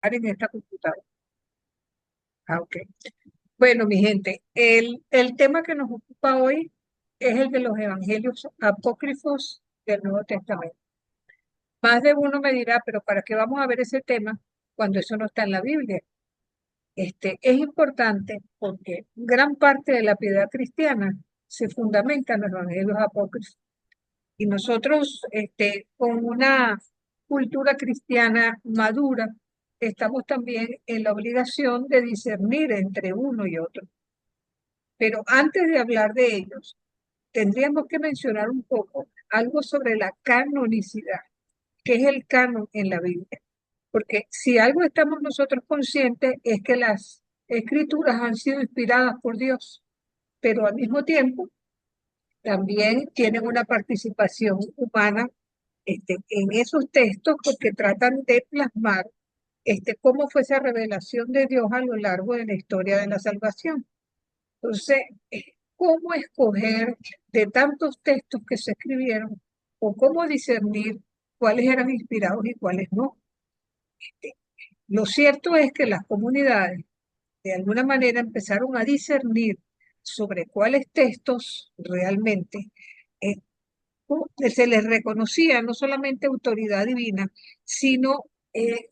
en esta computadora. Ah, ok. Bueno, mi gente, el tema que nos ocupa hoy es el de los evangelios apócrifos del Nuevo Testamento. Más de uno me dirá, pero ¿para qué vamos a ver ese tema cuando eso no está en la Biblia? Es importante porque gran parte de la piedad cristiana se fundamenta en los evangelios apócrifos. Y nosotros, con una cultura cristiana madura, estamos también en la obligación de discernir entre uno y otro. Pero antes de hablar de ellos, tendríamos que mencionar un poco algo sobre la canonicidad, que es el canon en la Biblia. Porque si algo estamos nosotros conscientes es que las escrituras han sido inspiradas por Dios, pero al mismo tiempo también tienen una participación humana en esos textos porque tratan de plasmar cómo fue esa revelación de Dios a lo largo de la historia de la salvación. Entonces, ¿cómo escoger de tantos textos que se escribieron o cómo discernir cuáles eran inspirados y cuáles no? Lo cierto es que las comunidades de alguna manera empezaron a discernir sobre cuáles textos realmente eh, se les reconocía no solamente autoridad divina, sino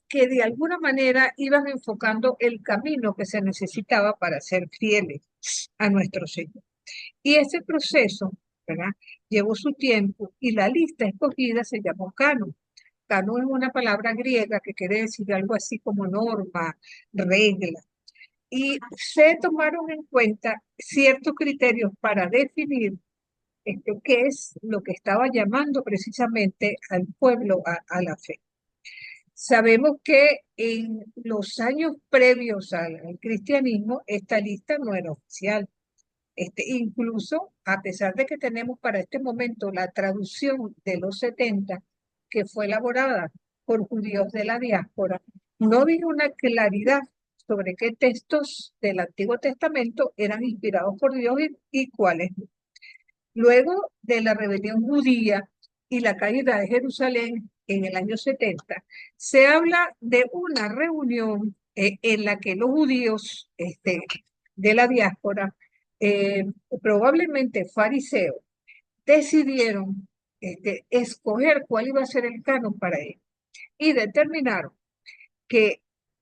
que de alguna manera iban enfocando el camino que se necesitaba para ser fieles a nuestro Señor. Y ese proceso, ¿verdad? Llevó su tiempo y la lista escogida se llamó canon. Canon es una palabra griega que quiere decir algo así como norma, regla. Y se tomaron en cuenta ciertos criterios para definir qué es lo que estaba llamando precisamente al pueblo a la fe. Sabemos que en los años previos al cristianismo, esta lista no era oficial. Incluso, a pesar de que tenemos para este momento la traducción de los 70 que fue elaborada por judíos de la diáspora, no había una claridad sobre qué textos del Antiguo Testamento eran inspirados por Dios y cuáles no. Luego de la rebelión judía y la caída de Jerusalén en el año 70, se habla de una reunión en la que los judíos de la diáspora, eh, probablemente fariseos, decidieron escoger cuál iba a ser el canon para ellos y determinaron que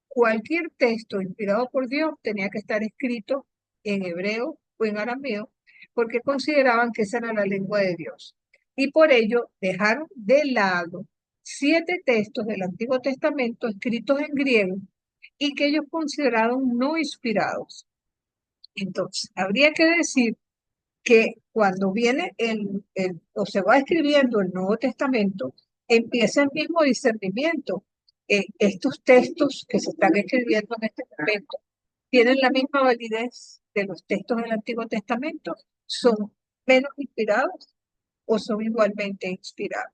cualquier texto inspirado por Dios tenía que estar escrito en hebreo o en arameo, porque consideraban que esa era la lengua de Dios. Y por ello dejaron de lado 7 textos del Antiguo Testamento escritos en griego y que ellos consideraron no inspirados. Entonces, habría que decir que cuando viene o se va escribiendo el Nuevo Testamento, empieza el mismo discernimiento. Estos textos que se están escribiendo en este momento tienen la misma validez de los textos del Antiguo Testamento, son menos inspirados o son igualmente inspirados.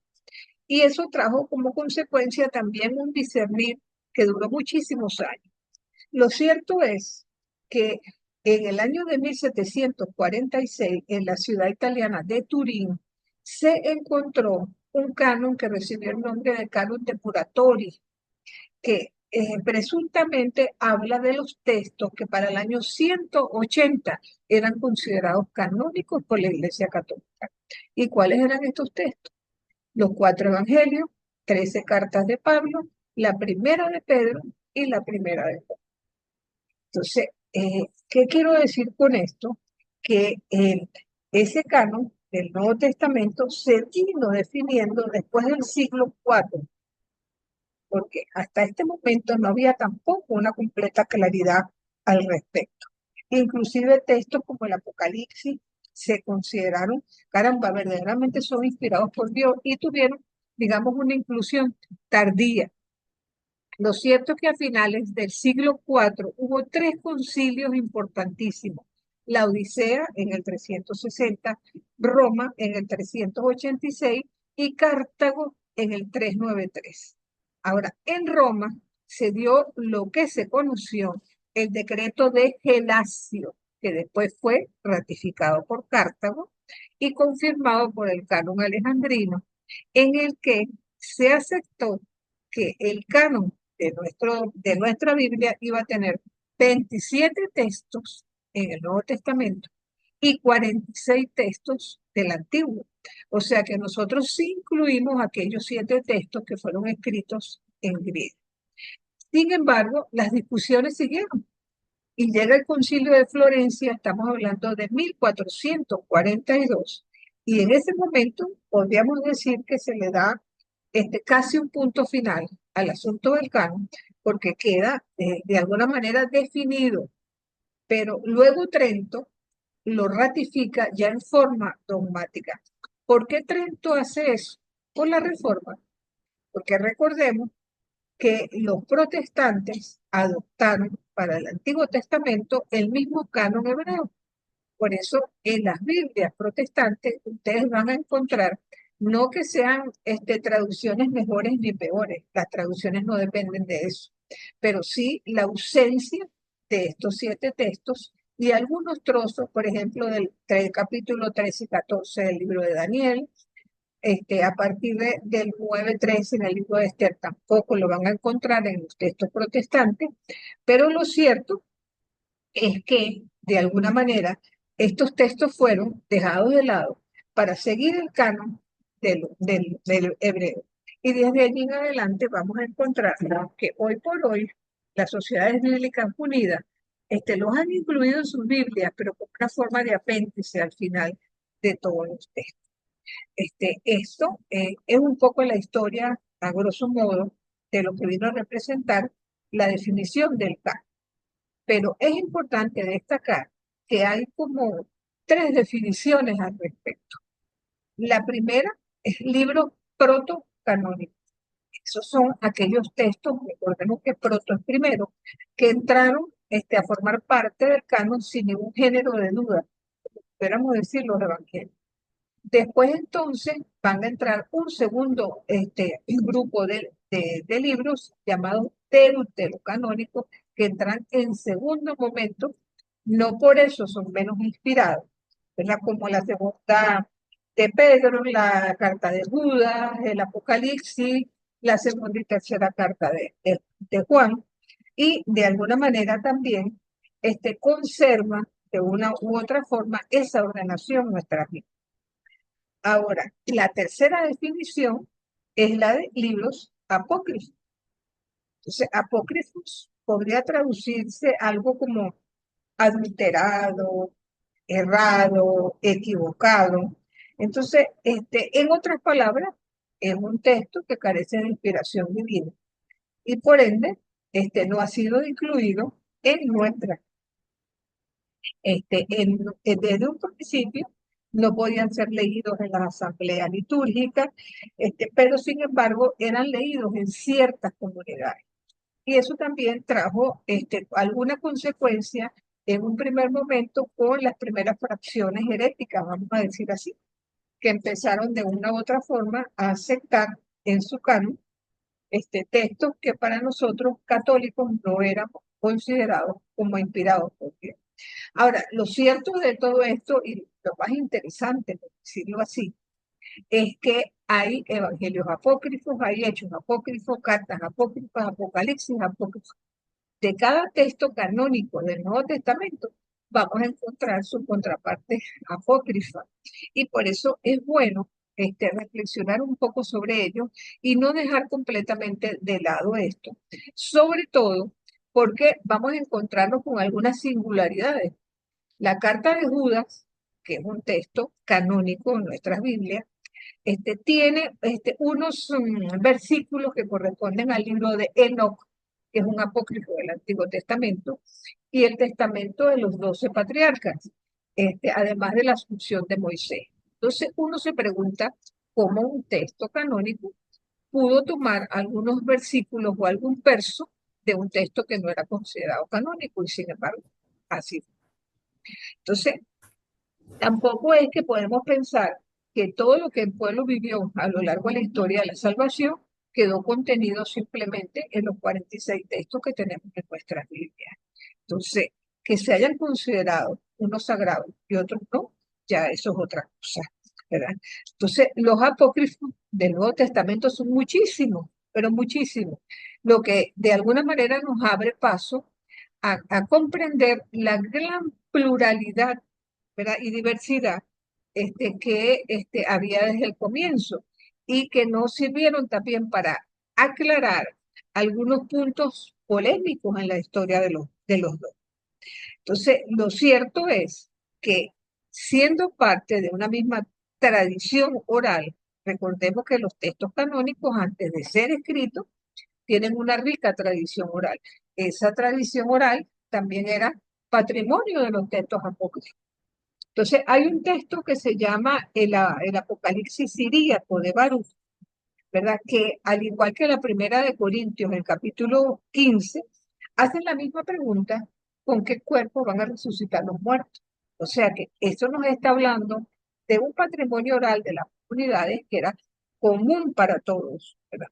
Y eso trajo como consecuencia también un discernir que duró muchísimos años. Lo cierto es que en el año de 1746, en la ciudad italiana de Turín, se encontró un canon que recibió el nombre de canon de Puratori, que presuntamente habla de los textos que para el año 180 eran considerados canónicos por la Iglesia Católica. ¿Y cuáles eran estos textos? Los 4 evangelios, 13 cartas de Pablo, la primera de Pedro y la primera de Juan. Entonces, ¿qué quiero decir con esto? Que ese canon del Nuevo Testamento se vino definiendo después del siglo IV, porque hasta este momento no había tampoco una completa claridad al respecto. Inclusive textos como el Apocalipsis se consideraron, caramba, verdaderamente son inspirados por Dios y tuvieron, digamos, una inclusión tardía. Lo cierto es que a finales del siglo IV hubo 3 concilios importantísimos. La Odisea en el 360, Roma en el 386 y Cartago en el 393. Ahora, en Roma se dio lo que se conoció el decreto de Gelasio, que después fue ratificado por Cartago y confirmado por el canon alejandrino, en el que se aceptó que el canon de nuestra Biblia iba a tener 27 textos en el Nuevo Testamento y 46 textos del Antiguo. O sea que nosotros sí incluimos aquellos 7 textos que fueron escritos en griego. Sin embargo, las discusiones siguieron y llega el Concilio de Florencia, estamos hablando de 1442, y en ese momento podríamos decir que se le da casi un punto final al asunto del canon, porque queda de alguna manera definido, pero luego Trento lo ratifica ya en forma dogmática. ¿Por qué Trento hace eso? Por la reforma, porque recordemos que los protestantes adoptaron para el Antiguo Testamento el mismo canon hebreo. Por eso en las Biblias protestantes ustedes van a encontrar no que sean traducciones mejores ni peores, las traducciones no dependen de eso, pero sí la ausencia de estos 7 textos y algunos trozos, por ejemplo, del capítulo 13 y 14 del libro de Daniel, a partir del 9:13 en el libro de Esther tampoco lo van a encontrar en los textos protestantes, pero lo cierto es que, de alguna manera, estos textos fueron dejados de lado para seguir el canon del hebreo. Y desde allí en adelante vamos a encontrar que hoy por hoy las sociedades bíblicas unidas los han incluido en sus Biblias, pero con una forma de apéndice al final de todos los textos. Esto es un poco la historia, a grosso modo, de lo que vino a representar la definición del canon. Pero es importante destacar que hay como 3 definiciones al respecto. La primera es libro protocanónico. Esos son aquellos textos, recordemos que proto es primero, que entraron a formar parte del canon sin ningún género de duda, pudiéramos decir los evangelios. Después entonces van a entrar un segundo grupo de libros llamados deuterocanónicos que entran en segundo momento, no por eso son menos inspirados, ¿verdad? Como la segunda de Pedro, la carta de Judas, el Apocalipsis, la segunda y tercera carta de Juan, y de alguna manera también conserva de una u otra forma esa ordenación en nuestra vida. Ahora, la tercera definición es la de libros apócrifos. Entonces, apócrifos podría traducirse algo como adulterado, errado, equivocado. Entonces, en otras palabras, es un texto que carece de inspiración divina y por ende, no ha sido incluido en nuestra. Desde un principio no podían ser leídos en las asambleas litúrgicas, pero sin embargo eran leídos en ciertas comunidades. Y eso también trajo alguna consecuencia en un primer momento con las primeras fracciones heréticas, vamos a decir así, que empezaron de una u otra forma a aceptar en su canon textos que para nosotros católicos no eran considerados como inspirados por Dios. Ahora, lo cierto de todo esto, y lo más interesante, por decirlo así, es que hay evangelios apócrifos, hay hechos apócrifos, cartas apócrifas, apocalipsis apócrifos. De cada texto canónico del Nuevo Testamento vamos a encontrar su contraparte apócrifa. Y por eso es bueno reflexionar un poco sobre ello y no dejar completamente de lado esto. Sobre todo porque vamos a encontrarnos con algunas singularidades. La carta de Judas, que es un texto canónico en nuestras Biblias, tiene unos versículos que corresponden al libro de Enoc, que es un apócrifo del Antiguo Testamento, y el testamento de los 12 patriarcas, además de la asunción de Moisés. Entonces uno se pregunta cómo un texto canónico pudo tomar algunos versículos o algún verso de un texto que no era considerado canónico, y sin embargo, así. Entonces, tampoco es que podemos pensar que todo lo que el pueblo vivió a lo largo de la historia de la salvación quedó contenido simplemente en los 46 textos que tenemos en nuestras Biblias. Entonces, que se hayan considerado unos sagrados y otros no, ya eso es otra cosa, ¿verdad? Entonces, los apócrifos del Nuevo Testamento son muchísimos, pero muchísimos. lo que de alguna manera nos abre paso a comprender la gran pluralidad, ¿verdad? Y diversidad que había desde el comienzo y que nos sirvieron también para aclarar algunos puntos polémicos en la historia de los dos. Entonces, lo cierto es que siendo parte de una misma tradición oral, recordemos que los textos canónicos, antes de ser escritos, tienen una rica tradición oral. Esa tradición oral también era patrimonio de los textos apócrifos. Entonces, hay un texto que se llama el Apocalipsis siríaco de Baruch, ¿verdad? Que al igual que la primera de Corintios, en el capítulo 15, hacen la misma pregunta: ¿con qué cuerpo van a resucitar los muertos? O sea que esto nos está hablando de un patrimonio oral de las comunidades que era común para todos, ¿verdad?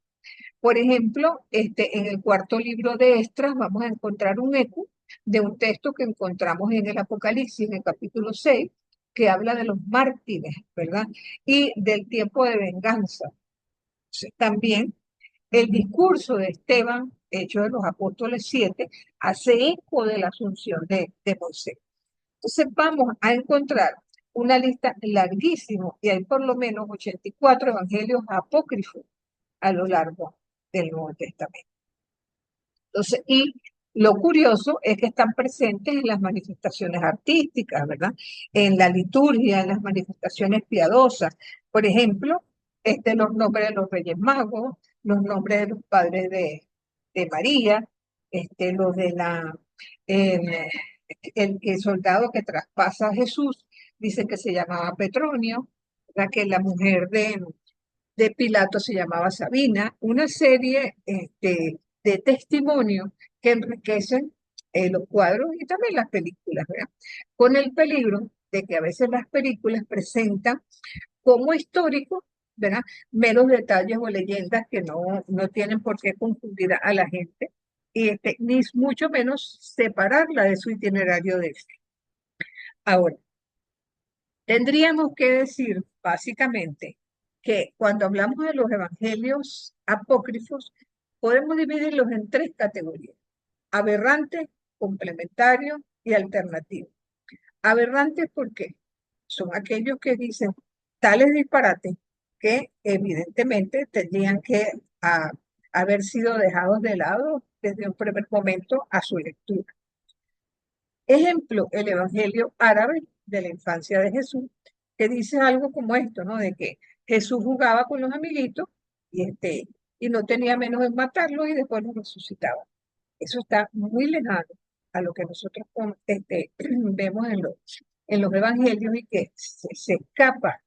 Por ejemplo, en el cuarto libro de Esdras vamos a encontrar un eco de un texto que encontramos en el Apocalipsis, en el capítulo 6, que habla de los mártires, ¿verdad? Y del tiempo de venganza. También el discurso de Esteban, Hechos de los Apóstoles 7, hace eco de la asunción de Moisés. Entonces vamos a encontrar una lista larguísima y hay por lo menos 84 evangelios apócrifos a lo largo del Nuevo Testamento. Entonces, y lo curioso es que están presentes en las manifestaciones artísticas, ¿verdad? En la liturgia, en las manifestaciones piadosas. Por ejemplo, los nombres de los Reyes Magos, los nombres de los padres de María, los de eh, el soldado que traspasa a Jesús, dice que se llamaba Petronio, ¿verdad? Que la mujer de Pilato se llamaba Sabina, una serie de testimonios que enriquecen los cuadros y también las películas, ¿verdad? Con el peligro de que a veces las películas presentan como históricos, ¿verdad? Meros detalles o leyendas que no tienen por qué confundir a la gente y ni mucho menos separarla de su itinerario de fe. Ahora, tendríamos que decir básicamente que cuando hablamos de los evangelios apócrifos, podemos dividirlos en tres categorías: aberrantes, complementarios y alternativos. Aberrantes, ¿por qué? Son aquellos que dicen tales disparates que evidentemente tendrían que haber sido dejados de lado desde un primer momento a su lectura. Ejemplo, el Evangelio árabe de la infancia de Jesús, que dice algo como esto, ¿no? De que Jesús jugaba con los amiguitos y no tenía menos en matarlos y después los resucitaba. Eso está muy lejano a lo que nosotros vemos en los evangelios y que se escapa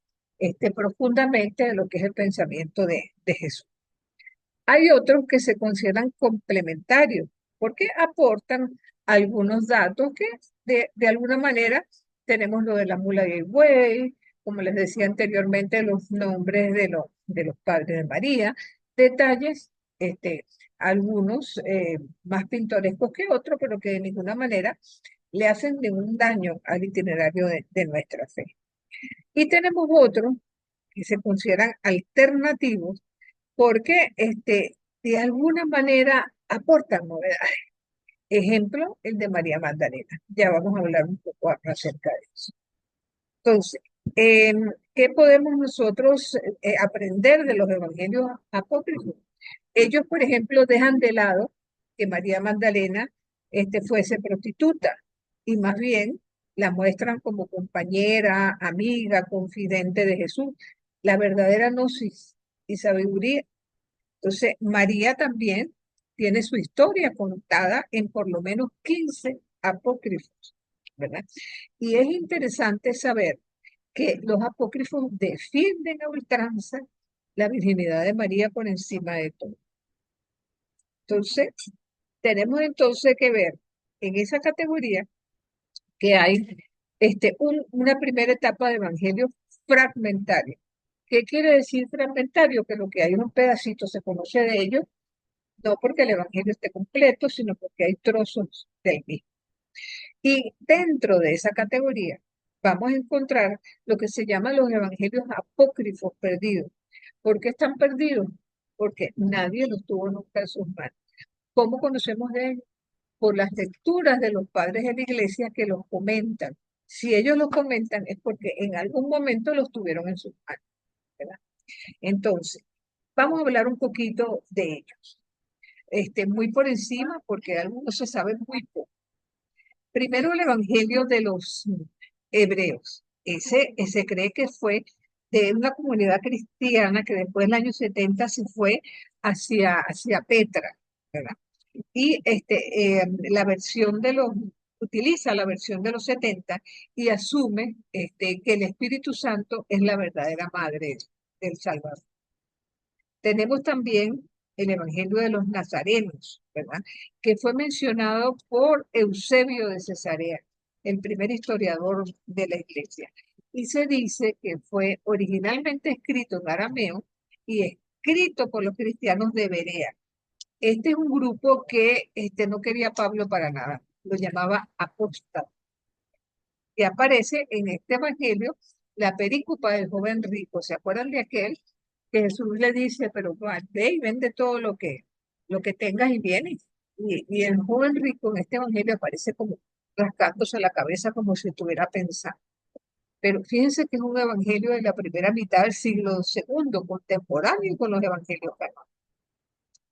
profundamente de lo que es el pensamiento de Jesús. Hay otros que se consideran complementarios porque aportan algunos datos que de alguna manera tenemos lo de la mula y el buey, como les decía anteriormente, los nombres de los padres de María, detalles, algunos más pintorescos que otros, pero que de ninguna manera le hacen ningún daño al itinerario de nuestra fe. Y tenemos otros que se consideran alternativos porque de alguna manera aportan novedades. Ejemplo, el de María Magdalena. Ya vamos a hablar un poco acerca de eso. Entonces, ¿qué podemos nosotros aprender de los evangelios apócrifos? Ellos, por ejemplo, dejan de lado que María Magdalena fuese prostituta y más bien la muestran como compañera, amiga, confidente de Jesús, la verdadera gnosis y sabiduría. Entonces, María también tiene su historia contada en por lo menos 15 apócrifos, ¿verdad? Y es interesante saber que los apócrifos defienden a ultranza la virginidad de María por encima de todo. Entonces, tenemos entonces que ver en esa categoría que hay una primera etapa de evangelio fragmentario. ¿Qué quiere decir fragmentario? Que lo que hay es un pedacito, se conoce de ello, no porque el evangelio esté completo, sino porque hay trozos del mismo. Y dentro de esa categoría vamos a encontrar lo que se llama los evangelios apócrifos perdidos. ¿Por qué están perdidos? Porque nadie los tuvo nunca en sus manos. ¿Cómo conocemos de ellos? Por las lecturas de los padres de la iglesia que los comentan. Si ellos los comentan es porque en algún momento los tuvieron en sus manos, ¿verdad? Entonces, vamos a hablar un poquito de ellos. Muy por encima, porque de algunos se sabe muy poco. Primero, el Evangelio de los hebreos. Ese cree que fue de una comunidad cristiana que después del año 70 se fue hacia Petra, ¿verdad? Y la versión de los, utiliza la versión de los 70 y asume que el Espíritu Santo es la verdadera madre del Salvador. Tenemos también el Evangelio de los Nazarenos, ¿verdad? Que fue mencionado por Eusebio de Cesarea, el primer historiador de la iglesia. Y se dice que fue originalmente escrito en arameo y escrito por los cristianos de Berea. Este es un grupo que no quería a Pablo para nada, lo llamaba apóstata. Y aparece en este evangelio la perícopa del joven rico. ¿Se acuerdan de aquel que Jesús le dice, pero ve y vende todo lo que tengas y vienes? Y el joven rico en este evangelio aparece como rascándose la cabeza como si estuviera pensando. Pero fíjense que es un evangelio de la primera mitad del siglo segundo, contemporáneo con los evangelios canónicos.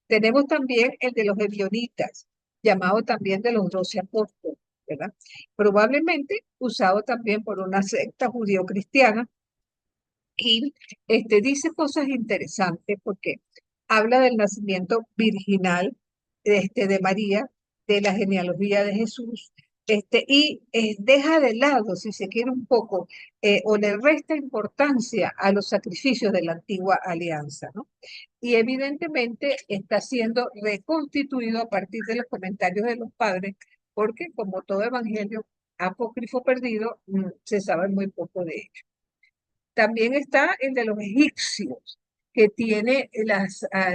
Tenemos también el de los ebionitas, llamado también de los 12 apóstoles, ¿verdad? Probablemente usado también por una secta judío-cristiana y dice cosas interesantes porque habla del nacimiento virginal de María, de la genealogía de Jesús, deja de lado, si se quiere un poco, o le resta importancia a los sacrificios de la antigua alianza, ¿no? Y evidentemente está siendo reconstituido a partir de los comentarios de los padres, porque como todo evangelio apócrifo perdido, se sabe muy poco de ello. También está el de los egipcios, que tiene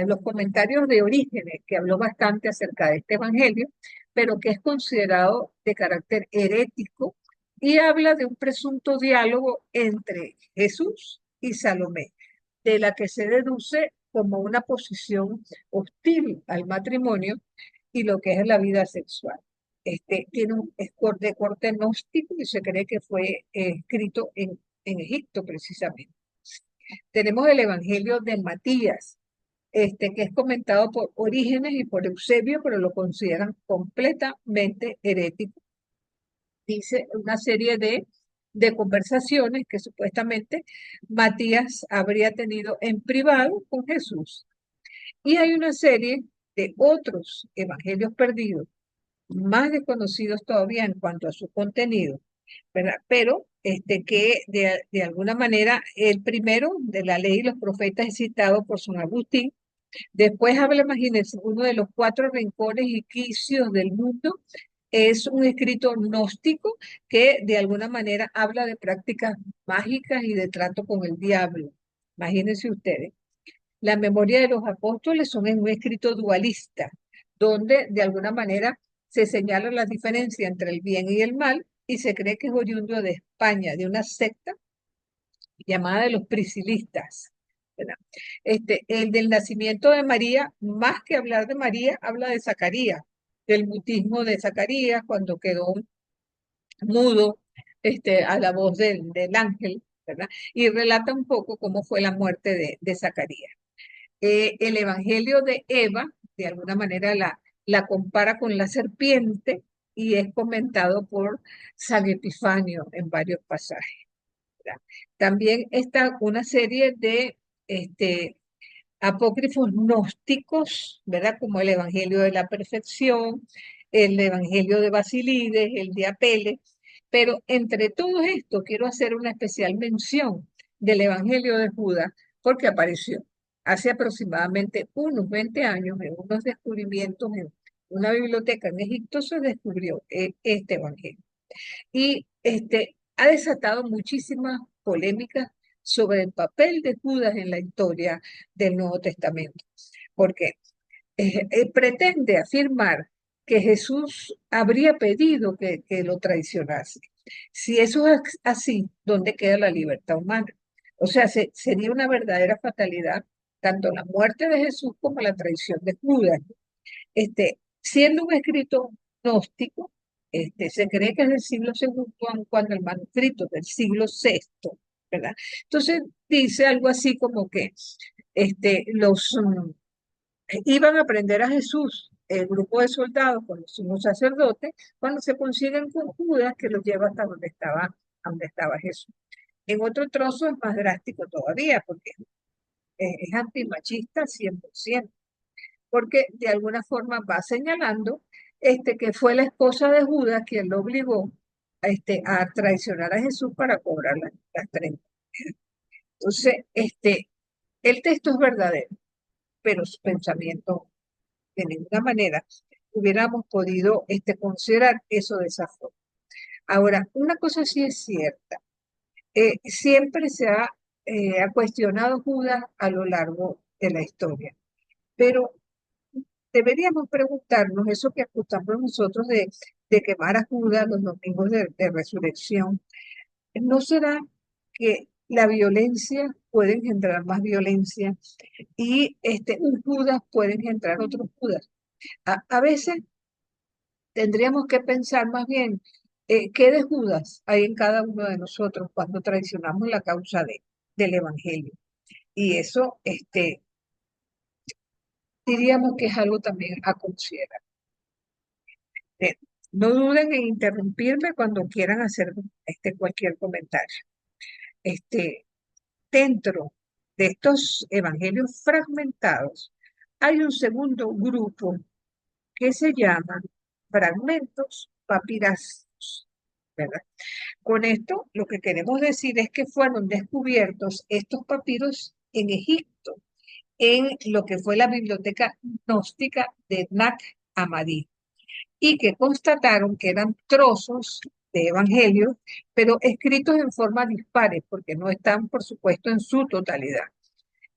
los comentarios de Orígenes, que habló bastante acerca de este evangelio, pero que es considerado de carácter herético y habla de un presunto diálogo entre Jesús y Salomé, de la que se deduce como una posición hostil al matrimonio y lo que es la vida sexual. Tiene es de corte gnóstico y se cree que fue escrito en Egipto precisamente. Tenemos el Evangelio de Matías, que es comentado por Orígenes y por Eusebio, pero lo consideran completamente herético. Dice una serie de conversaciones que supuestamente Matías habría tenido en privado con Jesús. Y hay una serie de otros evangelios perdidos, más desconocidos todavía en cuanto a su contenido, ¿verdad? Pero que de alguna manera el primero de la ley y los profetas es citado por San Agustín. Después habla, imagínense, uno de los cuatro rincones y quicios del mundo. Es un escrito gnóstico que de alguna manera habla de prácticas mágicas y de trato con el diablo. Imagínense ustedes. La memoria de los apóstoles son en un escrito dualista, donde de alguna manera se señala la diferencia entre el bien y el mal, y se cree que es oriundo de España, de una secta llamada de los priscilistas, ¿verdad? El del nacimiento de María, más que hablar de María, habla de Zacarías, del mutismo de Zacarías cuando quedó mudo a la voz del ángel, ¿verdad? Y relata un poco cómo fue la muerte de Zacarías. El Evangelio de Eva, de alguna manera la compara con la serpiente y es comentado por San Epifanio en varios pasajes, ¿verdad? También está una serie de apócrifos gnósticos, ¿verdad? Como el Evangelio de la Perfección, el Evangelio de Basilides, el de Apeles, pero entre todo esto quiero hacer una especial mención del Evangelio de Judas, porque apareció hace aproximadamente unos 20 años en unos descubrimientos en una biblioteca en Egipto se descubrió este Evangelio. Y ha desatado muchísimas polémicas sobre el papel de Judas en la historia del Nuevo Testamento, porque pretende afirmar que Jesús habría pedido que lo traicionase. Si eso es así, ¿dónde queda la libertad humana? O sea, sería una verdadera fatalidad tanto la muerte de Jesús como la traición de Judas. Siendo un escrito gnóstico, se cree que es del siglo segundo, aun cuando el manuscrito es del siglo sexto, ¿verdad? Entonces dice algo así como que iban a prender a Jesús, el grupo de soldados con los sumos sacerdotes, cuando se consiguen con Judas que los lleva hasta donde estaba Jesús. En otro trozo es más drástico todavía, porque es antimachista 100%, porque de alguna forma va señalando que fue la esposa de Judas quien lo obligó a traicionar a Jesús para cobrar las 30. Entonces, el texto es verdadero, pero su pensamiento de ninguna manera hubiéramos podido considerar eso de esa forma. Ahora, una cosa sí es cierta, siempre ha cuestionado Judas a lo largo de la historia, pero deberíamos preguntarnos eso que acostamos nosotros de quemar a Judas los domingos de resurrección. ¿No será que la violencia puede engendrar más violencia y un Judas puede engendrar otro Judas? A veces tendríamos que pensar más bien qué de Judas hay en cada uno de nosotros cuando traicionamos la causa del Evangelio. Y eso diríamos que es algo también a considerar. Eh, No duden en interrumpirme cuando quieran hacer cualquier comentario. Este, Dentro de estos evangelios fragmentados, hay un segundo grupo que se llama fragmentos papirásticos, ¿verdad? Con esto, lo que queremos decir es que fueron descubiertos estos papiros en Egipto, en lo que fue la biblioteca gnóstica de Nag Hammadi, y que constataron que eran trozos de evangelios, pero escritos en forma dispares, porque no están, por supuesto, en su totalidad.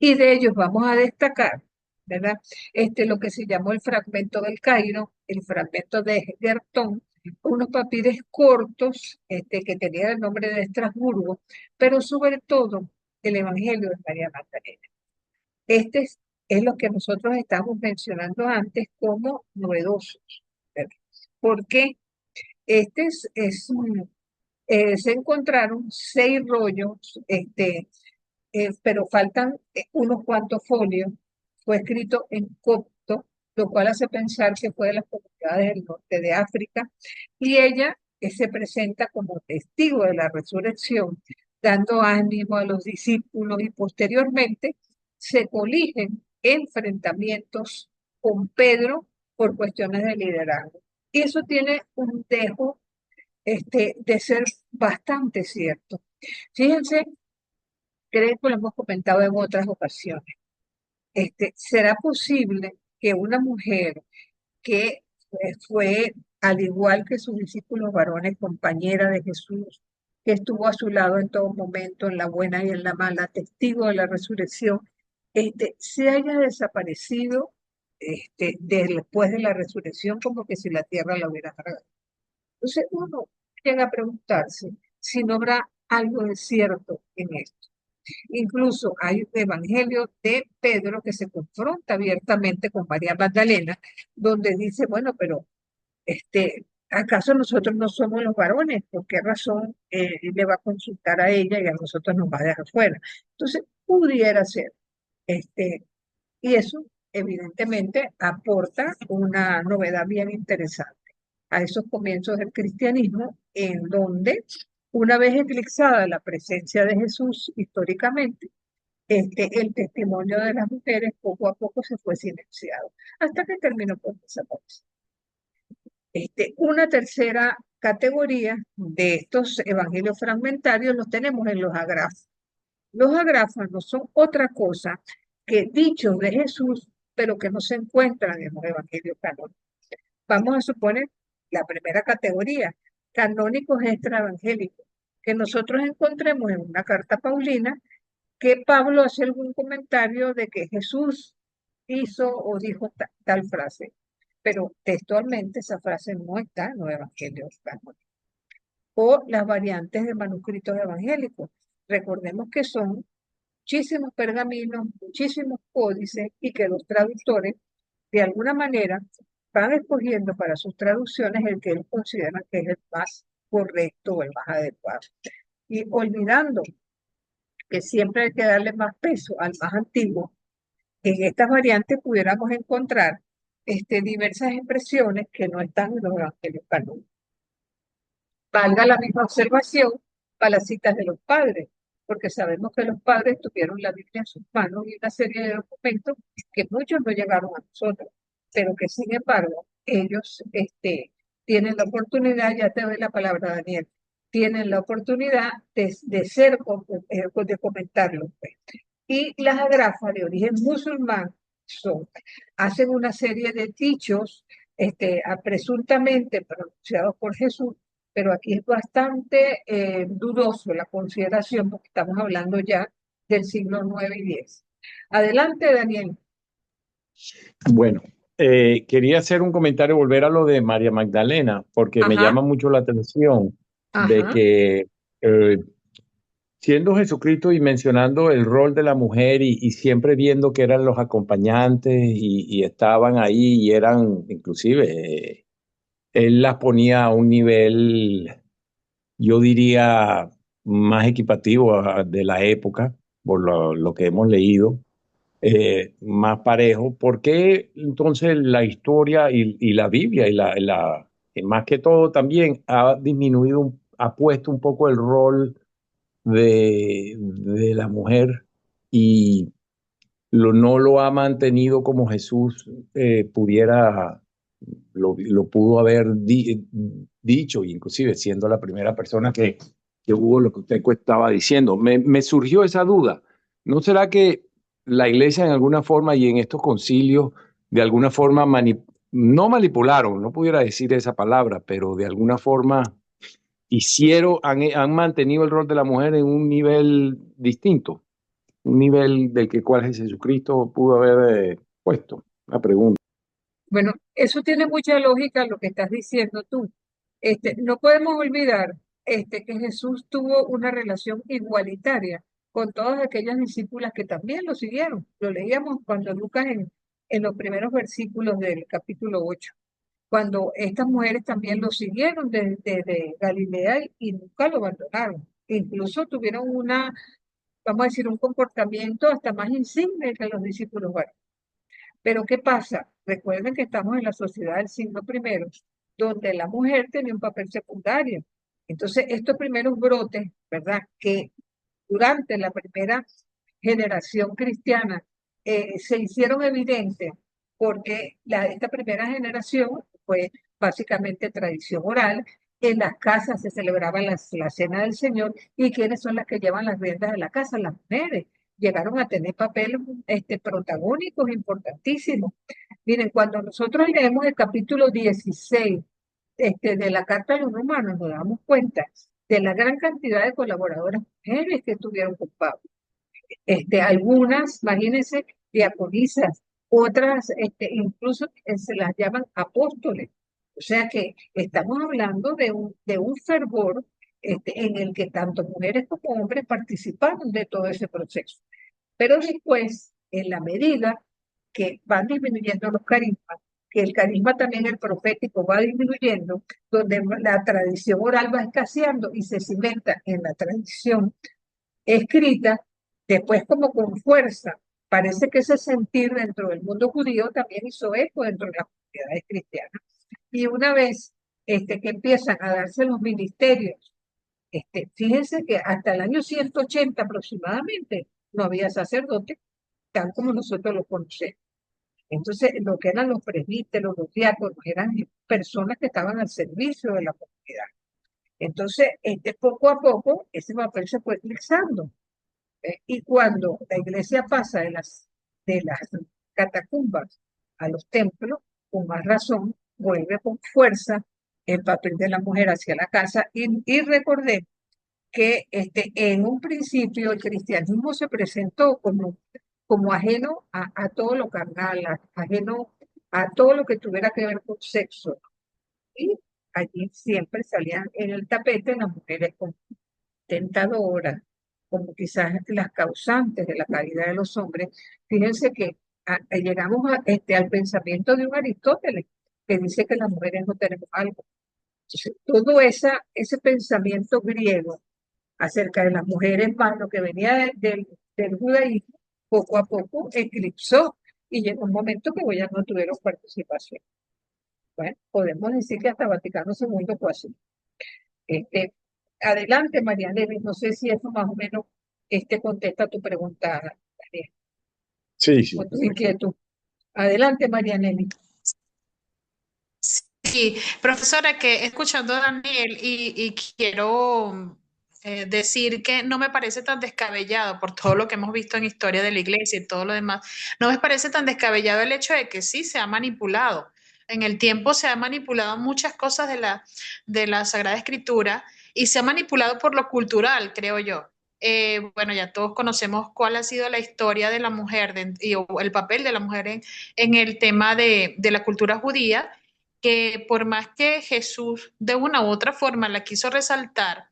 Y de ellos vamos a destacar, ¿verdad? Lo que se llamó el fragmento del Cairo, el fragmento de Gertón, unos papiros cortos que tenían el nombre de Estrasburgo, pero sobre todo el Evangelio de María Magdalena. Es lo que nosotros estamos mencionando antes como novedosos, ¿verdad? Porque se encontraron 6 rollos, pero faltan unos cuantos folios. Fue escrito en copto, lo cual hace pensar que fue de las comunidades del norte de África, y ella se presenta como testigo de la resurrección, dando ánimo a los discípulos, y posteriormente se coligen enfrentamientos con Pedro por cuestiones de liderazgo. Y eso tiene un dejo de ser bastante cierto. Fíjense, creo que lo hemos comentado en otras ocasiones. ¿Será posible que una mujer que fue, al igual que sus discípulos varones, compañera de Jesús, que estuvo a su lado en todo momento, en la buena y en la mala, testigo de la resurrección, se haya desaparecido después de la resurrección como que si la tierra la hubiera tragado? Entonces uno llega a preguntarse si no habrá algo de cierto en esto. Incluso hay un evangelio de Pedro que se confronta abiertamente con María Magdalena, donde dice, bueno, pero ¿acaso nosotros no somos los varones? ¿Por qué razón le va a consultar a ella y a nosotros nos va a dejar fuera? Entonces, pudiera ser. Este, y eso, evidentemente, aporta una novedad bien interesante a esos comienzos del cristianismo, en donde, una vez eclipsada la presencia de Jesús históricamente, el testimonio de las mujeres poco a poco se fue silenciado, hasta que terminó por desaparecer. Una tercera categoría de estos evangelios fragmentarios los tenemos en los agrafos. Los agrafos no son otra cosa que dichos de Jesús, pero que no se encuentran en los evangelios canónicos. Vamos a suponer la primera categoría, canónicos extraevangélicos, que nosotros encontremos en una carta paulina que Pablo hace algún comentario de que Jesús hizo o dijo tal frase, pero textualmente esa frase no está en los evangelios canónicos. O las variantes de manuscritos evangélicos. Recordemos que son muchísimos pergaminos, muchísimos códices, y que los traductores de alguna manera van escogiendo para sus traducciones el que ellos consideran que es el más correcto o el más adecuado. Y olvidando que siempre hay que darle más peso al más antiguo, en estas variantes pudiéramos encontrar diversas expresiones que no están en los evangelios canónicos. Valga la misma observación para las citas de los padres, porque sabemos que los padres tuvieron la Biblia en sus manos y una serie de documentos que muchos no llegaron a nosotros, pero que sin embargo ellos tienen la oportunidad, ya te doy la palabra, Daniel, tienen la oportunidad de comentarlo, pues. Y las agrafas de origen musulmán hacen una serie de dichos presuntamente pronunciados por Jesús, pero aquí es bastante dudoso la consideración porque estamos hablando ya del siglo 9 y 10. Adelante, Daniel. Bueno, quería hacer un comentario, volver a lo de María Magdalena, porque me Ajá, llama mucho la atención de ajá. que eh, siendo Jesucristo y mencionando el rol de la mujer y siempre viendo que eran los acompañantes y estaban ahí y eran, inclusive, él las ponía a un nivel, yo diría, más equitativo de la época, por lo que hemos leído más parejo. ¿Por qué entonces la historia y la Biblia y más que todo también ha disminuido, ha puesto un poco el rol de la mujer y no lo ha mantenido como Jesús pudiera, lo pudo haber dicho, inclusive siendo la primera persona que hubo lo que usted estaba diciendo? Me surgió esa duda. ¿No será que la iglesia en alguna forma y en estos concilios de alguna forma no manipularon, no pudiera decir esa palabra, pero de alguna forma han mantenido el rol de la mujer en un nivel distinto? Un nivel del que cual Jesucristo pudo haber puesto? La pregunta. Bueno, eso tiene mucha lógica lo que estás diciendo tú. No podemos olvidar que Jesús tuvo una relación igualitaria con todas aquellas discípulas que también lo siguieron. Lo leíamos cuando Lucas en los primeros versículos del capítulo 8, cuando estas mujeres también lo siguieron desde Galilea y nunca lo abandonaron. Incluso tuvieron vamos a decir, un comportamiento hasta más insigne que los discípulos varones. Pero ¿qué pasa? Recuerden que estamos en la sociedad del siglo primero, donde la mujer tenía un papel secundario. Entonces, estos primeros brotes, ¿verdad? Que durante la primera generación cristiana se hicieron evidentes porque esta primera generación fue básicamente tradición oral. En las casas se celebraba la cena del Señor y ¿quiénes son las que llevan las riendas de la casa? Las mujeres. Llegaron a tener papeles protagónicos importantísimos. Miren, cuando nosotros leemos el capítulo 16 de la Carta a los Romanos, nos damos cuenta de la gran cantidad de colaboradoras mujeres que estuvieron con Pablo. Algunas, imagínense, diaconisas, otras incluso se las llaman apóstoles. O sea que estamos hablando de un fervor en el que tanto mujeres como hombres participaron de todo ese proceso. Pero después, en la medida que van disminuyendo los carismas, que el carisma también el profético va disminuyendo, donde la tradición oral va escaseando y se cimenta en la tradición escrita, después como con fuerza. Parece que ese sentir dentro del mundo judío también hizo eco dentro de las comunidades cristianas. Y una vez que empiezan a darse los ministerios, fíjense que hasta el año 180 aproximadamente no había sacerdote, tal como nosotros lo conocemos. Entonces, lo que eran los presbíteros, los diáconos, eran personas que estaban al servicio de la comunidad. Entonces, poco a poco, ese papel se fue eclipsando. Y cuando la iglesia pasa de las catacumbas a los templos, con más razón, vuelve con fuerza el papel de la mujer hacia la casa. Y recordé que en un principio el cristianismo se presentó como ajeno a todo lo carnal, ajeno a todo lo que tuviera que ver con sexo. Y allí siempre salían en el tapete las mujeres como tentadoras, como quizás las causantes de la caída de los hombres. Fíjense que llegamos al pensamiento de un Aristóteles que dice que las mujeres no tenemos algo. Entonces, todo ese pensamiento griego acerca de las mujeres más lo que venía del judaísmo, poco a poco eclipsó y llegó un momento que ya no tuvieron participación. Bueno, podemos decir que hasta Vaticano II fue así. Este, adelante, María Levi, no sé si eso más o menos contesta tu pregunta, Daniel, Sí, o sí. tu inquietud. Adelante, María Levi. Sí, profesora, que escuchando a Daniel y quiero decir que no me parece tan descabellado por todo lo que hemos visto en historia de la iglesia y todo lo demás, no me parece tan descabellado el hecho de que sí se ha manipulado. En el tiempo se ha manipulado muchas cosas de la Sagrada Escritura y se ha manipulado por lo cultural, creo yo. Bueno, ya todos conocemos cuál ha sido la historia de la mujer o el papel de la mujer en el tema de la cultura judía, que por más que Jesús de una u otra forma la quiso resaltar,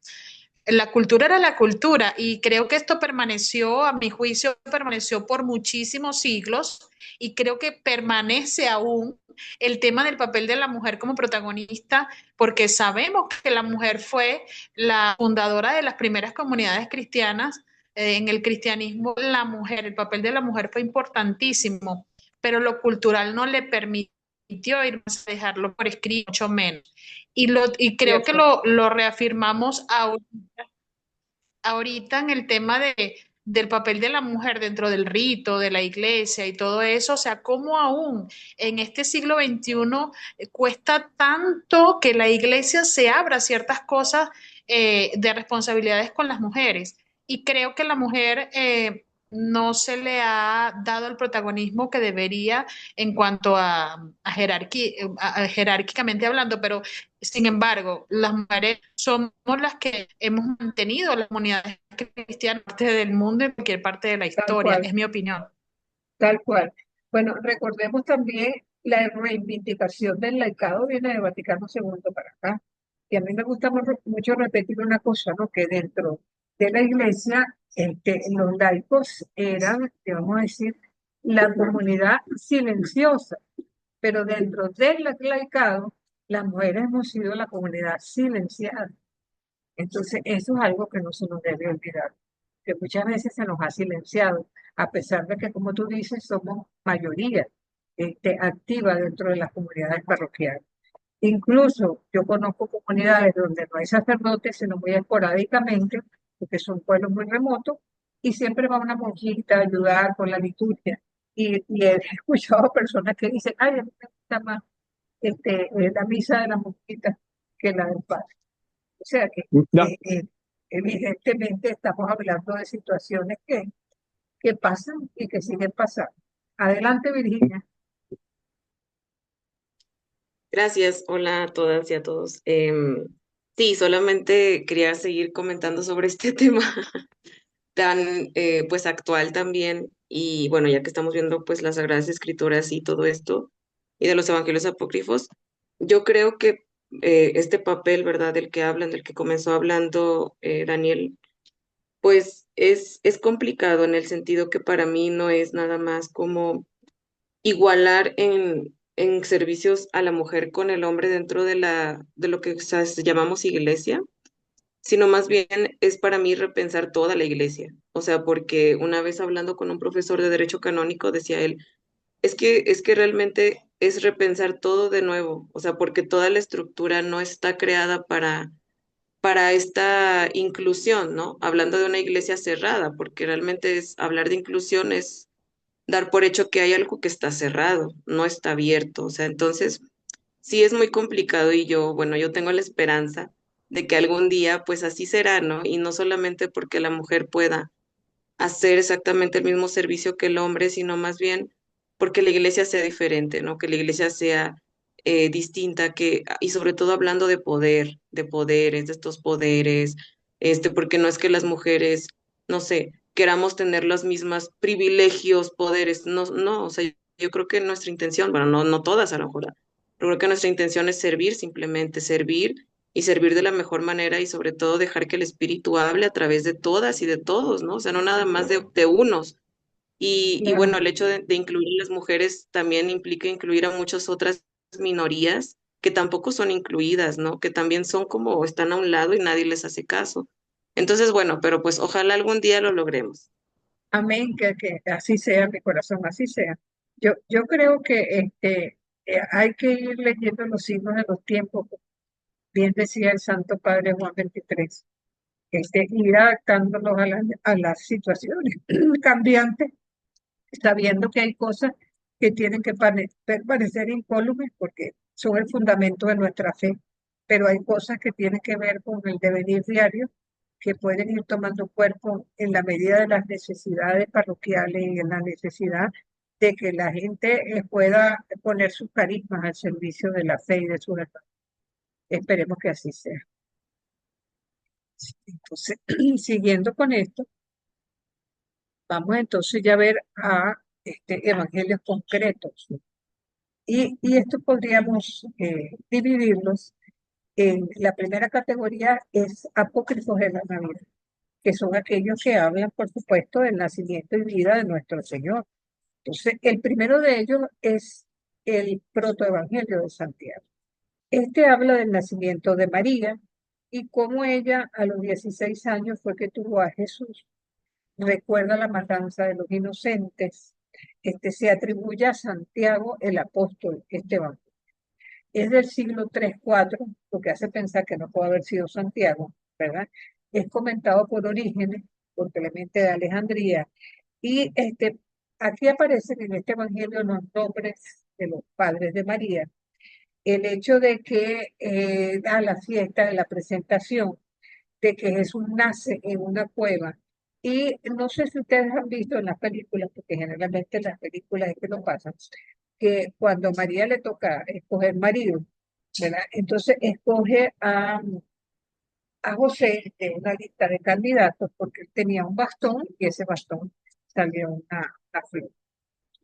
la cultura era la cultura y creo que esto permaneció, a mi juicio, permaneció por muchísimos siglos y creo que permanece aún el tema del papel de la mujer como protagonista, porque sabemos que la mujer fue la fundadora de las primeras comunidades cristianas. En el cristianismo, la mujer, el papel de la mujer fue importantísimo, pero lo cultural no le permitió ir más a dejarlo por escrito, mucho menos. Y creo que Cierto, lo reafirmamos ahorita en el tema del papel de la mujer dentro del rito, de la iglesia y todo eso, o sea, cómo aún en este siglo XXI cuesta tanto que la iglesia se abra ciertas cosas de responsabilidades con las mujeres. Y creo que la mujer no se le ha dado el protagonismo que debería en cuanto jerárquicamente hablando, pero sin embargo, las mujeres somos las que hemos mantenido las comunidades cristianas parte del mundo en cualquier parte de la tal historia, cual, es mi opinión. tal cual. Bueno, recordemos también la reivindicación del laicado viene de Vaticano II para acá. Y a mí me gusta mucho repetir una cosa, ¿no? Que dentro de la iglesia, los laicos eran, vamos a decir, la comunidad silenciosa, pero dentro del laicado, las mujeres hemos sido la comunidad silenciada. Entonces, eso es algo que no se nos debe olvidar, que muchas veces se nos ha silenciado, a pesar de que, como tú dices, somos mayoría activa dentro de las comunidades parroquiales. Incluso yo conozco comunidades donde no hay sacerdotes, sino muy esporádicamente, porque son pueblos muy remotos, y siempre va una monjita a ayudar con la liturgia. Y he escuchado personas que dicen, ay, a mí me gusta más la misa de las monjitas que la del padre. O sea que No, eh, eh, evidentemente estamos hablando de situaciones que pasan y que siguen pasando. Adelante, Virginia. Gracias, hola a todas y a todos. Sí, solamente quería seguir comentando sobre este tema tan pues actual también y bueno, ya que estamos viendo pues las Sagradas Escrituras y todo esto y de los Evangelios apócrifos, yo creo que este papel, ¿verdad? Del que hablan, del que comenzó hablando Daniel, pues es complicado en el sentido que para mí no es nada más como igualar en servicios a la mujer con el hombre dentro de lo que o sea, llamamos iglesia, sino más bien es para mí repensar toda la iglesia. O sea, porque una vez hablando con un profesor de derecho canónico, decía él, es que realmente es repensar todo de nuevo, o sea, porque toda la estructura no está creada para esta inclusión, ¿no? Hablando de una iglesia cerrada, porque realmente es hablar de inclusión es dar por hecho que hay algo que está cerrado, no está abierto. O sea, entonces sí es muy complicado y yo, bueno, yo tengo la esperanza de que algún día pues así será, ¿no? Y no solamente porque la mujer pueda hacer exactamente el mismo servicio que el hombre, sino más bien porque la iglesia sea diferente, ¿no? Que la iglesia sea distinta, y sobre todo hablando de poder, de poderes, de estos poderes, porque no es que las mujeres, no sé, queramos tener los mismos privilegios, poderes, no, no, o sea, yo creo que nuestra intención, bueno, no, no todas a lo mejor, pero creo que nuestra intención es servir, simplemente servir y servir de la mejor manera y sobre todo dejar que el espíritu hable a través de todas y de todos, ¿no? O sea, no nada más de unos. Y claro. bueno, el hecho de incluir a las mujeres también implica incluir a muchas otras minorías que tampoco son incluidas, ¿no? Que también son como están a un lado y nadie les hace caso. Entonces, bueno, pero pues ojalá algún día lo logremos. Amén, que así sea, mi corazón, así sea. Yo creo que hay que ir leyendo los signos de los tiempos, como bien decía el Santo Padre Juan XXIII, ir adaptándolos a las situaciones cambiantes, sabiendo que hay cosas que tienen que permanecer incólumes porque son el fundamento de nuestra fe, pero hay cosas que tienen que ver con el devenir diario, que pueden ir tomando cuerpo en la medida de las necesidades parroquiales y en la necesidad de que la gente pueda poner sus carismas al servicio de la fe y de su verdad. Esperemos que así sea. Entonces, siguiendo con esto, vamos entonces ya a ver a evangelios concretos. Y esto podríamos dividirlos en la primera categoría es apócrifos de la Navidad, que son aquellos que hablan, por supuesto, del nacimiento y vida de nuestro Señor. Entonces, el primero de ellos es el protoevangelio de Santiago. Este habla del nacimiento de María y cómo ella a los 16 años fue que tuvo a Jesús. Recuerda la matanza de los inocentes. Se atribuye a Santiago el apóstol este evangelio. Es del siglo 3-4, lo que hace pensar que no puede haber sido Santiago, ¿verdad? Es comentado por Orígenes, por Clemente de Alejandría, y aquí aparecen en este evangelio los nombres de los padres de María. El hecho de que a la fiesta de la presentación, de que Jesús nace en una cueva. Y no sé si ustedes han visto en las películas, porque generalmente en las películas es que lo pasan, que cuando María le toca escoger marido, ¿verdad? Entonces escoge a José de una lista de candidatos porque él tenía un bastón y ese bastón salió una flor.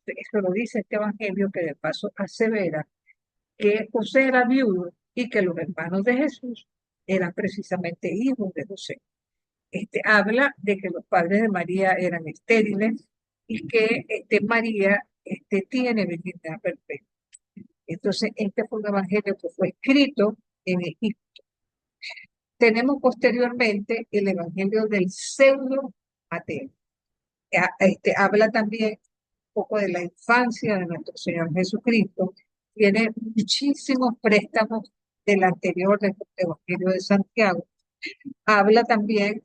Eso lo dice este evangelio que de paso asevera que José era viudo y que los hermanos de Jesús eran precisamente hijos de José. Habla de que los padres de María eran estériles y que María tiene virginidad perpetua. Entonces, este fue un evangelio que fue escrito en Egipto. Tenemos posteriormente el evangelio del pseudo Mateo. Habla también un poco de la infancia de nuestro Señor Jesucristo. Tiene muchísimos préstamos del anterior del evangelio de Santiago. Habla también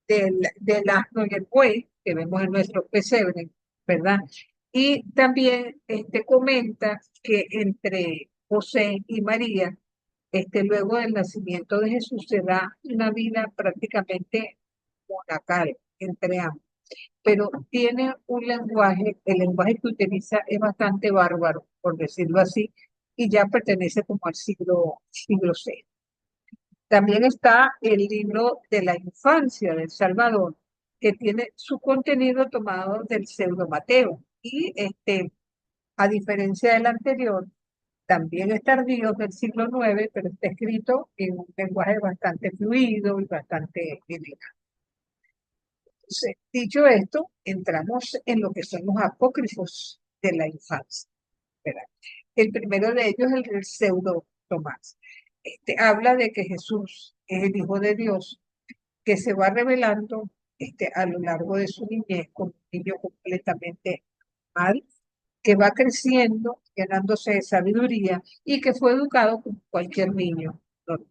del asno y el buey que vemos en nuestro pesebre, ¿verdad? Y también comenta que entre José y María, luego del nacimiento de Jesús, se da una vida prácticamente monacal entre ambos. Pero tiene un lenguaje, el lenguaje que utiliza es bastante bárbaro, por decirlo así, y ya pertenece como al siglo VI. También está el libro de la infancia del Salvador, que tiene su contenido tomado del pseudo Mateo. Y a diferencia del anterior, también es tardío del siglo IX, pero está escrito en un lenguaje bastante fluido y bastante elegante. Entonces, dicho esto, entramos en lo que son los apócrifos de la infancia, ¿verdad? El primero de ellos es el pseudo Tomás. Habla de que Jesús es el Hijo de Dios, que se va revelando a lo largo de su niñez como un niño completamente mal, que va creciendo, llenándose de sabiduría y que fue educado como cualquier niño normal.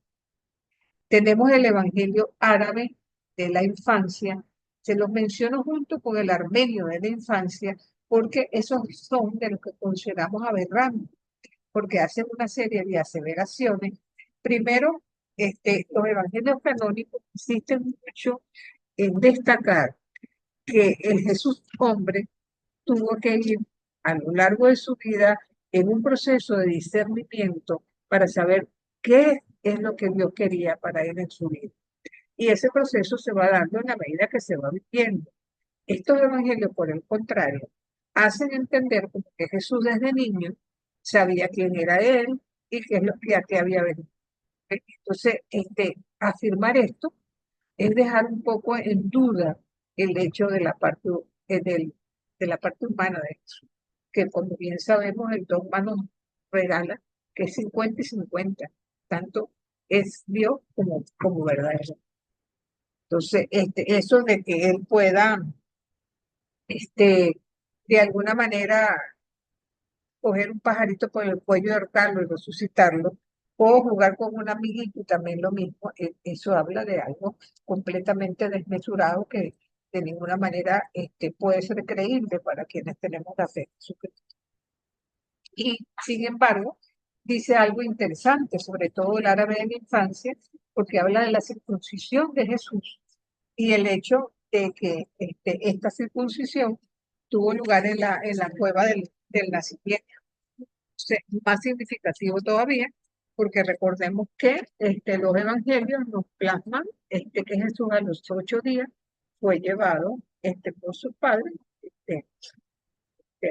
Tenemos el Evangelio árabe de la infancia, se los menciono junto con el armenio de la infancia, porque esos son de los que consideramos aberrantes, porque hacen una serie de aseveraciones. Primero, los evangelios canónicos insisten mucho en destacar que el Jesús hombre tuvo que ir a lo largo de su vida en un proceso de discernimiento para saber qué es lo que Dios quería para él en su vida. Y ese proceso se va dando en la medida que se va viviendo. Estos evangelios, por el contrario, hacen entender como que Jesús desde niño sabía quién era él y qué es lo que a qué había venido. Entonces, afirmar esto es dejar un poco en duda el hecho de la parte de la parte humana de Jesús, que como bien sabemos el dogma nos regala que es 50 y 50, tanto es Dios como verdadero. Entonces, eso de que él pueda, de alguna manera, coger un pajarito por el cuello y ahorcarlo y resucitarlo, o jugar con un amiguito y también lo mismo, eso habla de algo completamente desmesurado que de ninguna manera puede ser creíble para quienes tenemos la fe en Jesucristo. Y sin embargo, dice algo interesante, sobre todo el árabe de la infancia, porque habla de la circuncisión de Jesús y el hecho de que esta circuncisión tuvo lugar en la cueva del nacimiento. Más significativo todavía, porque recordemos que los evangelios nos plasman que Jesús a los 8 días fue llevado por su padre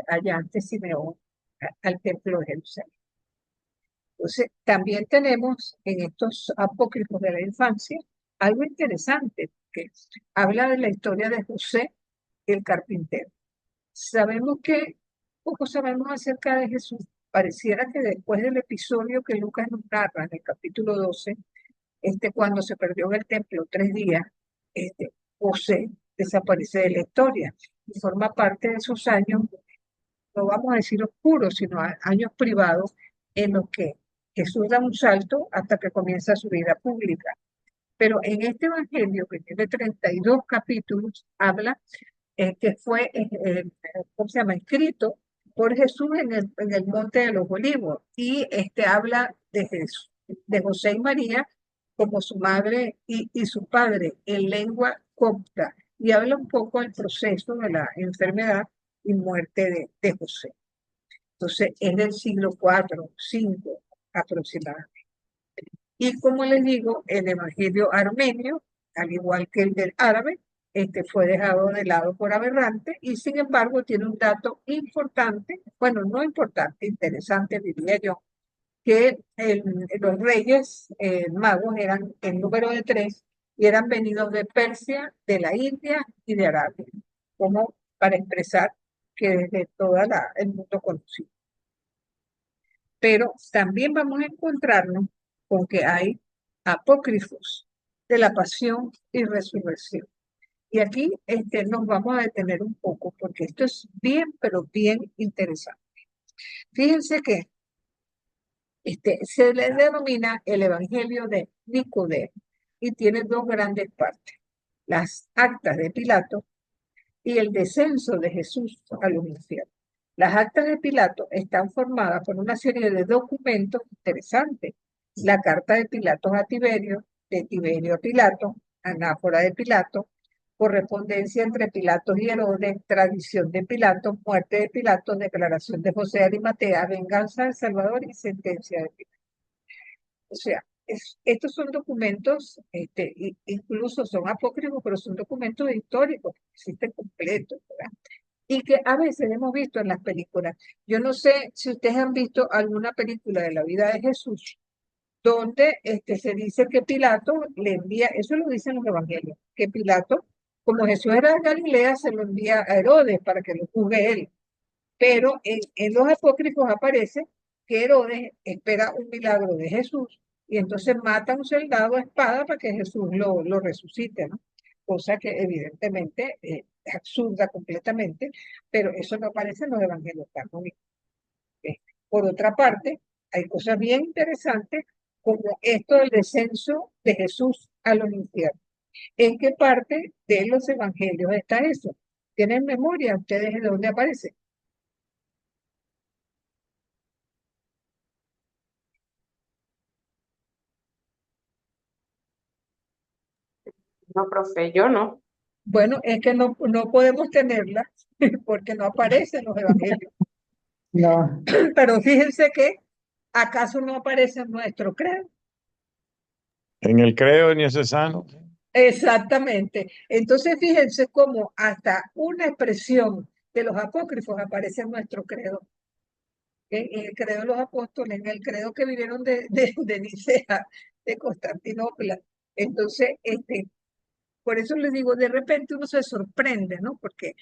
allá ante Simeón al templo de Jerusalén. Entonces, también tenemos en estos apócrifos de la infancia algo interesante, que habla de la historia de José el carpintero. Sabemos que poco sabemos acerca de Jesús. Pareciera que después del episodio que Lucas nos narra en el capítulo 12, cuando se perdió en el templo 3 días, José desaparece de la historia y forma parte de esos años, no vamos a decir oscuros, sino años privados en los que Jesús da un salto hasta que comienza su vida pública. Pero en este evangelio, que tiene 32 capítulos, habla que fue, ¿cómo se llama?, escrito por Jesús en el Monte de los Olivos. Y habla de Jesús, de José y María como su madre y su padre en lengua copta. Y habla un poco del proceso de la enfermedad y muerte de José. Entonces, es del siglo IV, V aproximadamente. Y como les digo, el evangelio armenio, al igual que el del árabe, fue dejado de lado por aberrante y sin embargo tiene un dato importante, bueno, no importante, interesante diría yo, que los reyes magos eran en número de 3 y eran venidos de Persia, de la India y de Arabia, como para expresar que desde todo el mundo conocido. Pero también vamos a encontrarnos con que hay apócrifos de la pasión y resurrección. Y aquí nos vamos a detener un poco porque esto es bien, pero bien interesante. Fíjense que se le denomina el Evangelio de Nicodemo y tiene dos grandes partes: las actas de Pilato y el descenso de Jesús a los infiernos. Las actas de Pilato están formadas por una serie de documentos interesantes. La carta de Pilato a Tiberio, de Tiberio a Pilato, anáfora de Pilato, correspondencia entre Pilatos y Herodes, tradición de Pilato, muerte de Pilato, declaración de José de Arimatea, venganza del Salvador y sentencia de Pilato. O sea, estos son documentos, incluso son apócrifos, pero son documentos históricos que existen completos, ¿verdad? Y que a veces hemos visto en las películas. Yo no sé si ustedes han visto alguna película de la vida de Jesús, donde se dice que Pilato le envía, eso lo dicen los evangelios, que Pilato, como Jesús era de Galilea, se lo envía a Herodes para que lo juzgue él. Pero en los apócrifos aparece que Herodes espera un milagro de Jesús y entonces mata a un soldado a espada para que Jesús lo resucite, ¿no? Cosa que evidentemente es absurda completamente, pero eso no aparece en los evangelios canónicos. Por otra parte, hay cosas bien interesantes como esto del descenso de Jesús a los infiernos. ¿En qué parte de los evangelios está eso? ¿Tienen memoria ustedes de dónde aparece? No, profe, yo no. Bueno, es que no podemos tenerla porque no aparece en los evangelios. No, Pero fíjense que acaso no aparece en nuestro credo. En el credo diocesano. Exactamente. Entonces fíjense cómo hasta una expresión de los apócrifos aparece en nuestro credo. En el credo de los apóstoles, en el credo que vinieron de Nicea, de Constantinopla. Entonces, Por eso les digo, de repente uno se sorprende, ¿no? Porque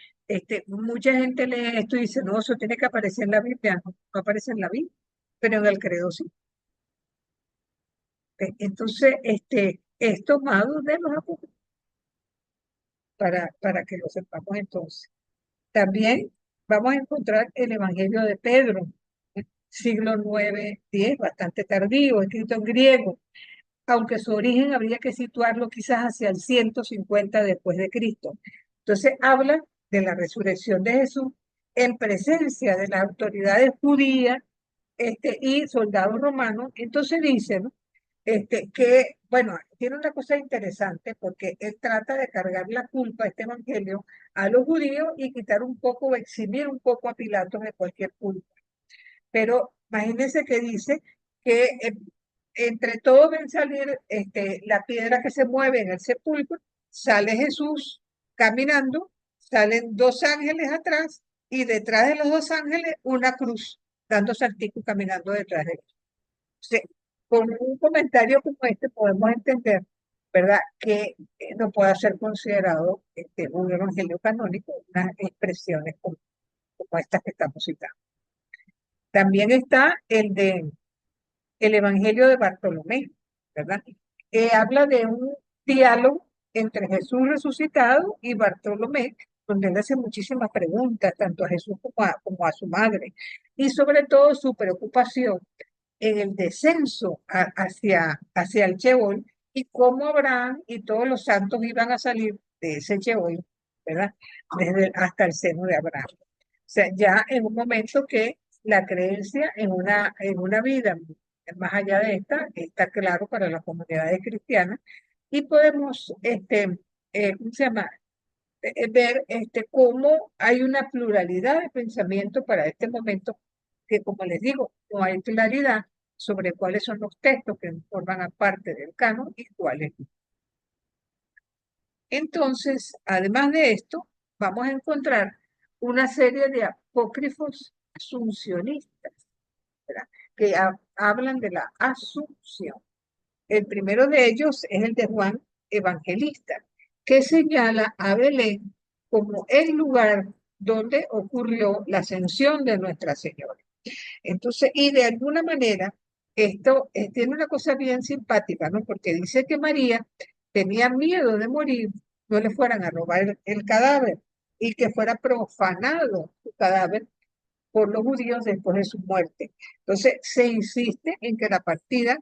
mucha gente lee esto y dice, no, eso tiene que aparecer en la Biblia, no, no aparece en la Biblia, pero en el credo sí. Entonces, es tomado de los apócrifos para que lo sepamos entonces. También vamos a encontrar el Evangelio de Pedro, siglo 9-10, bastante tardío, escrito en griego, aunque su origen habría que situarlo quizás hacia el 150 después de Cristo. Entonces habla de la resurrección de Jesús en presencia de las autoridades judías y soldados romanos. Entonces dice, ¿no? Que, bueno, tiene una cosa interesante porque él trata de cargar la culpa, este evangelio, a los judíos y quitar un poco o eximir un poco a Pilato de cualquier culpa. Pero imagínense que dice que entre todos ven salir la piedra que se mueve en el sepulcro, sale Jesús caminando, salen dos ángeles atrás y detrás de los dos ángeles una cruz, dando saltico caminando detrás de él. Sí, con un comentario como este podemos entender, ¿verdad?, que no pueda ser considerado un evangelio canónico, unas expresiones como estas que estamos citando. También está el Evangelio de Bartolomé, ¿verdad? Habla de un diálogo entre Jesús resucitado y Bartolomé, donde él hace muchísimas preguntas, tanto a Jesús como a su madre, y sobre todo su preocupación en el descenso hacia el Sheol y cómo Abraham y todos los santos iban a salir de ese Sheol, ¿verdad? Hasta el seno de Abraham. O sea, ya en un momento que la creencia en una vida más allá de esta está claro para las comunidades cristianas y podemos, ¿cómo se llama? Ver cómo hay una pluralidad de pensamiento para este momento que, como les digo, no hay claridad sobre cuáles son los textos que forman parte del canon y cuáles no. Entonces, además de esto, vamos a encontrar una serie de apócrifos asuncionistas, ¿verdad?, que hablan de la asunción. El primero de ellos es el de Juan Evangelista, que señala a Belén como el lugar donde ocurrió la ascensión de Nuestra Señora. Entonces, y de alguna manera, esto tiene una cosa bien simpática, ¿no? Porque dice que María tenía miedo de morir, no le fueran a robar el cadáver y que fuera profanado su cadáver por los judíos después de su muerte. Entonces, se insiste en que la partida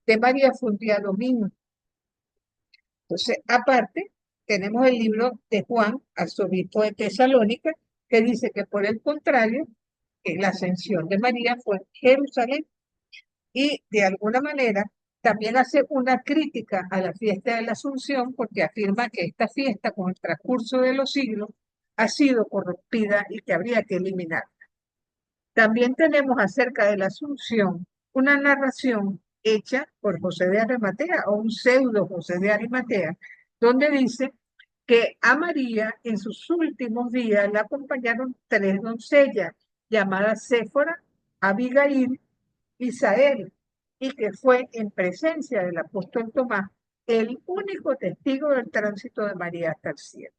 de María fue un día domingo. Entonces, aparte, tenemos el libro de Juan, arzobispo de Tesalónica, que dice que por el contrario, la ascensión de María fue en Jerusalén y de alguna manera también hace una crítica a la fiesta de la Asunción porque afirma que esta fiesta con el transcurso de los siglos ha sido corrompida y que habría que eliminar. También tenemos acerca de la Asunción una narración hecha por José de Arimatea o un pseudo José de Arimatea, donde dice que a María en sus últimos días la acompañaron tres doncellas llamadas Séfora, Abigail y Isael, y que fue en presencia del apóstol Tomás el único testigo del tránsito de María hasta el cielo.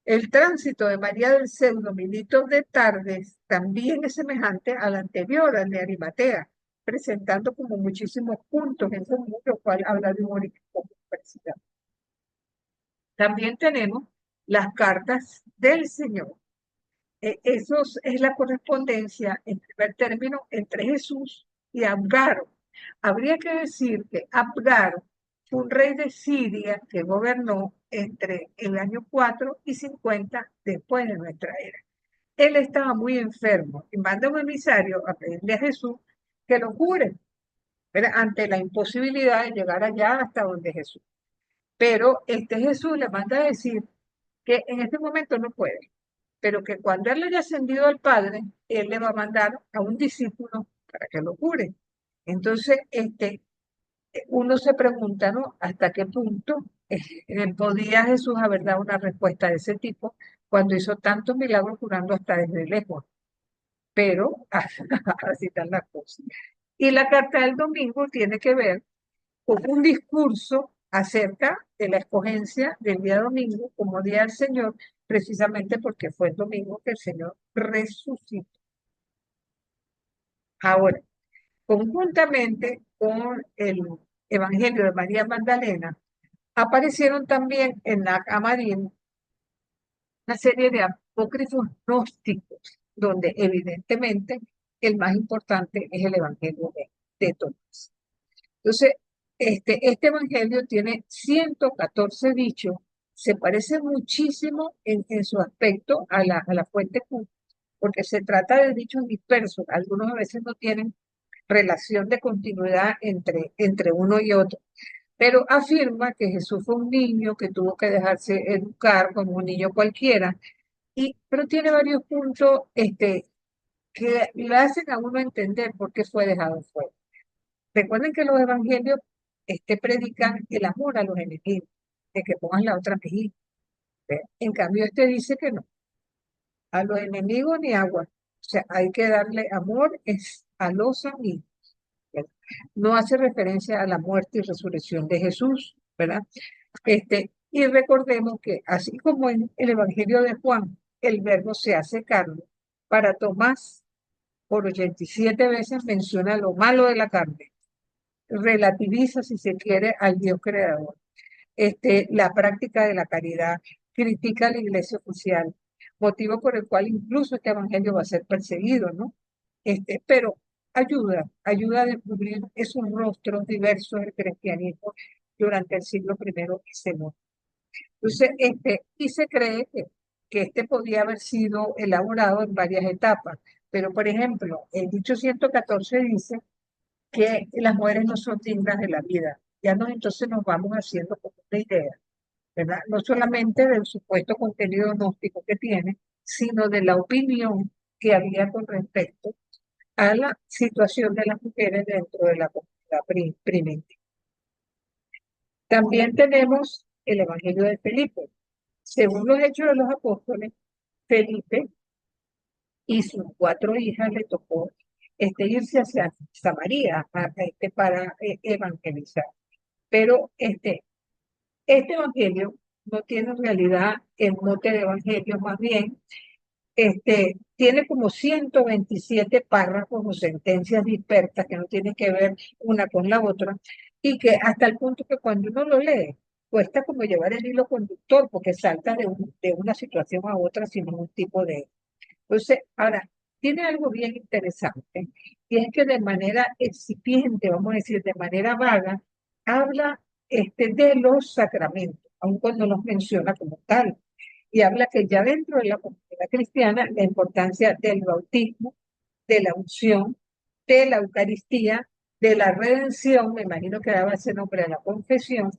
El tránsito de María del Pseudo-Milito de Tardes también es semejante al anterior, al de Arimatea, presentando como muchísimos puntos en común, lo cual habla de un origen parecido. También tenemos las cartas del Señor. Eso es la correspondencia, en primer término, entre Jesús y Abgaro. Habría que decir que Abgaro fue un rey de Siria que gobernó entre el año 4 y 50 después de nuestra era. Él estaba muy enfermo y manda un emisario a pedirle a Jesús que lo cure, ¿verdad?, ante la imposibilidad de llegar allá hasta donde Jesús. Pero Jesús le manda a decir que en este momento no puede, pero que cuando él haya ascendido al Padre, él le va a mandar a un discípulo para que lo cure. Entonces, uno se pregunta, ¿no?, hasta qué punto podía Jesús haber dado una respuesta de ese tipo cuando hizo tantos milagros curando hasta desde lejos. Pero así están las cosas. Y la carta del domingo tiene que ver con un discurso acerca de la escogencia del día domingo como día del Señor, precisamente porque fue el domingo que el Señor resucitó. Ahora, conjuntamente con el Evangelio de María Magdalena, aparecieron también en la Camarín una serie de apócrifos gnósticos, donde evidentemente el más importante es el Evangelio de Tomás. Entonces, este Evangelio tiene 114 dichos, se parece muchísimo en su aspecto a la fuente Q, porque se trata de dichos dispersos, algunos a veces no tienen relación de continuidad entre uno y otro, pero afirma que Jesús fue un niño que tuvo que dejarse educar como un niño cualquiera, pero tiene varios puntos que le hacen a uno entender por qué fue dejado fuera. Recuerden que los evangelios predican el amor a los enemigos, de que pongan la otra mejilla. ¿Ve? En cambio, dice que no, a los enemigos ni agua. O sea, hay que darle amor es a los amigos. ¿Verdad? No hace referencia a la muerte y resurrección de Jesús, ¿verdad? Y recordemos que así como en el Evangelio de Juan, el verbo se hace carne, para Tomás, por 87 veces menciona lo malo de la carne, relativiza, si se quiere, al Dios creador. La práctica de la caridad, critica a la iglesia oficial, motivo por el cual incluso este evangelio va a ser perseguido, ¿no? Pero ayuda a descubrir esos rostros diversos del cristianismo durante el siglo primero y segundo. Entonces, y se cree que podía haber sido elaborado en varias etapas, pero por ejemplo, el dicho 114 dice que las mujeres no son dignas de la vida. Ya entonces nos vamos haciendo como una idea, ¿verdad? No solamente del supuesto contenido gnóstico que tiene, sino de la opinión que había con respecto a la situación de las mujeres dentro de la comunidad primitiva. También tenemos el Evangelio de Felipe. Según los Hechos de los Apóstoles, Felipe y sus 4 hijas le tocó irse hacia Samaria para evangelizar. Pero este evangelio no tiene en realidad el mote de evangelio, más bien tiene como 127 párrafos o sentencias dispersas que no tienen que ver una con la otra y que hasta el punto que cuando uno lo lee, cuesta como llevar el hilo conductor porque salta de una situación a otra sin ningún tipo de... Entonces, ahora, tiene algo bien interesante, y es que de manera excipiente, vamos a decir, de manera vaga, habla de los sacramentos, aun cuando los menciona como tal, y habla que ya dentro de la comunidad cristiana, la importancia del bautismo, de la unción, de la Eucaristía, de la redención, me imagino que daba ese nombre a la confesión,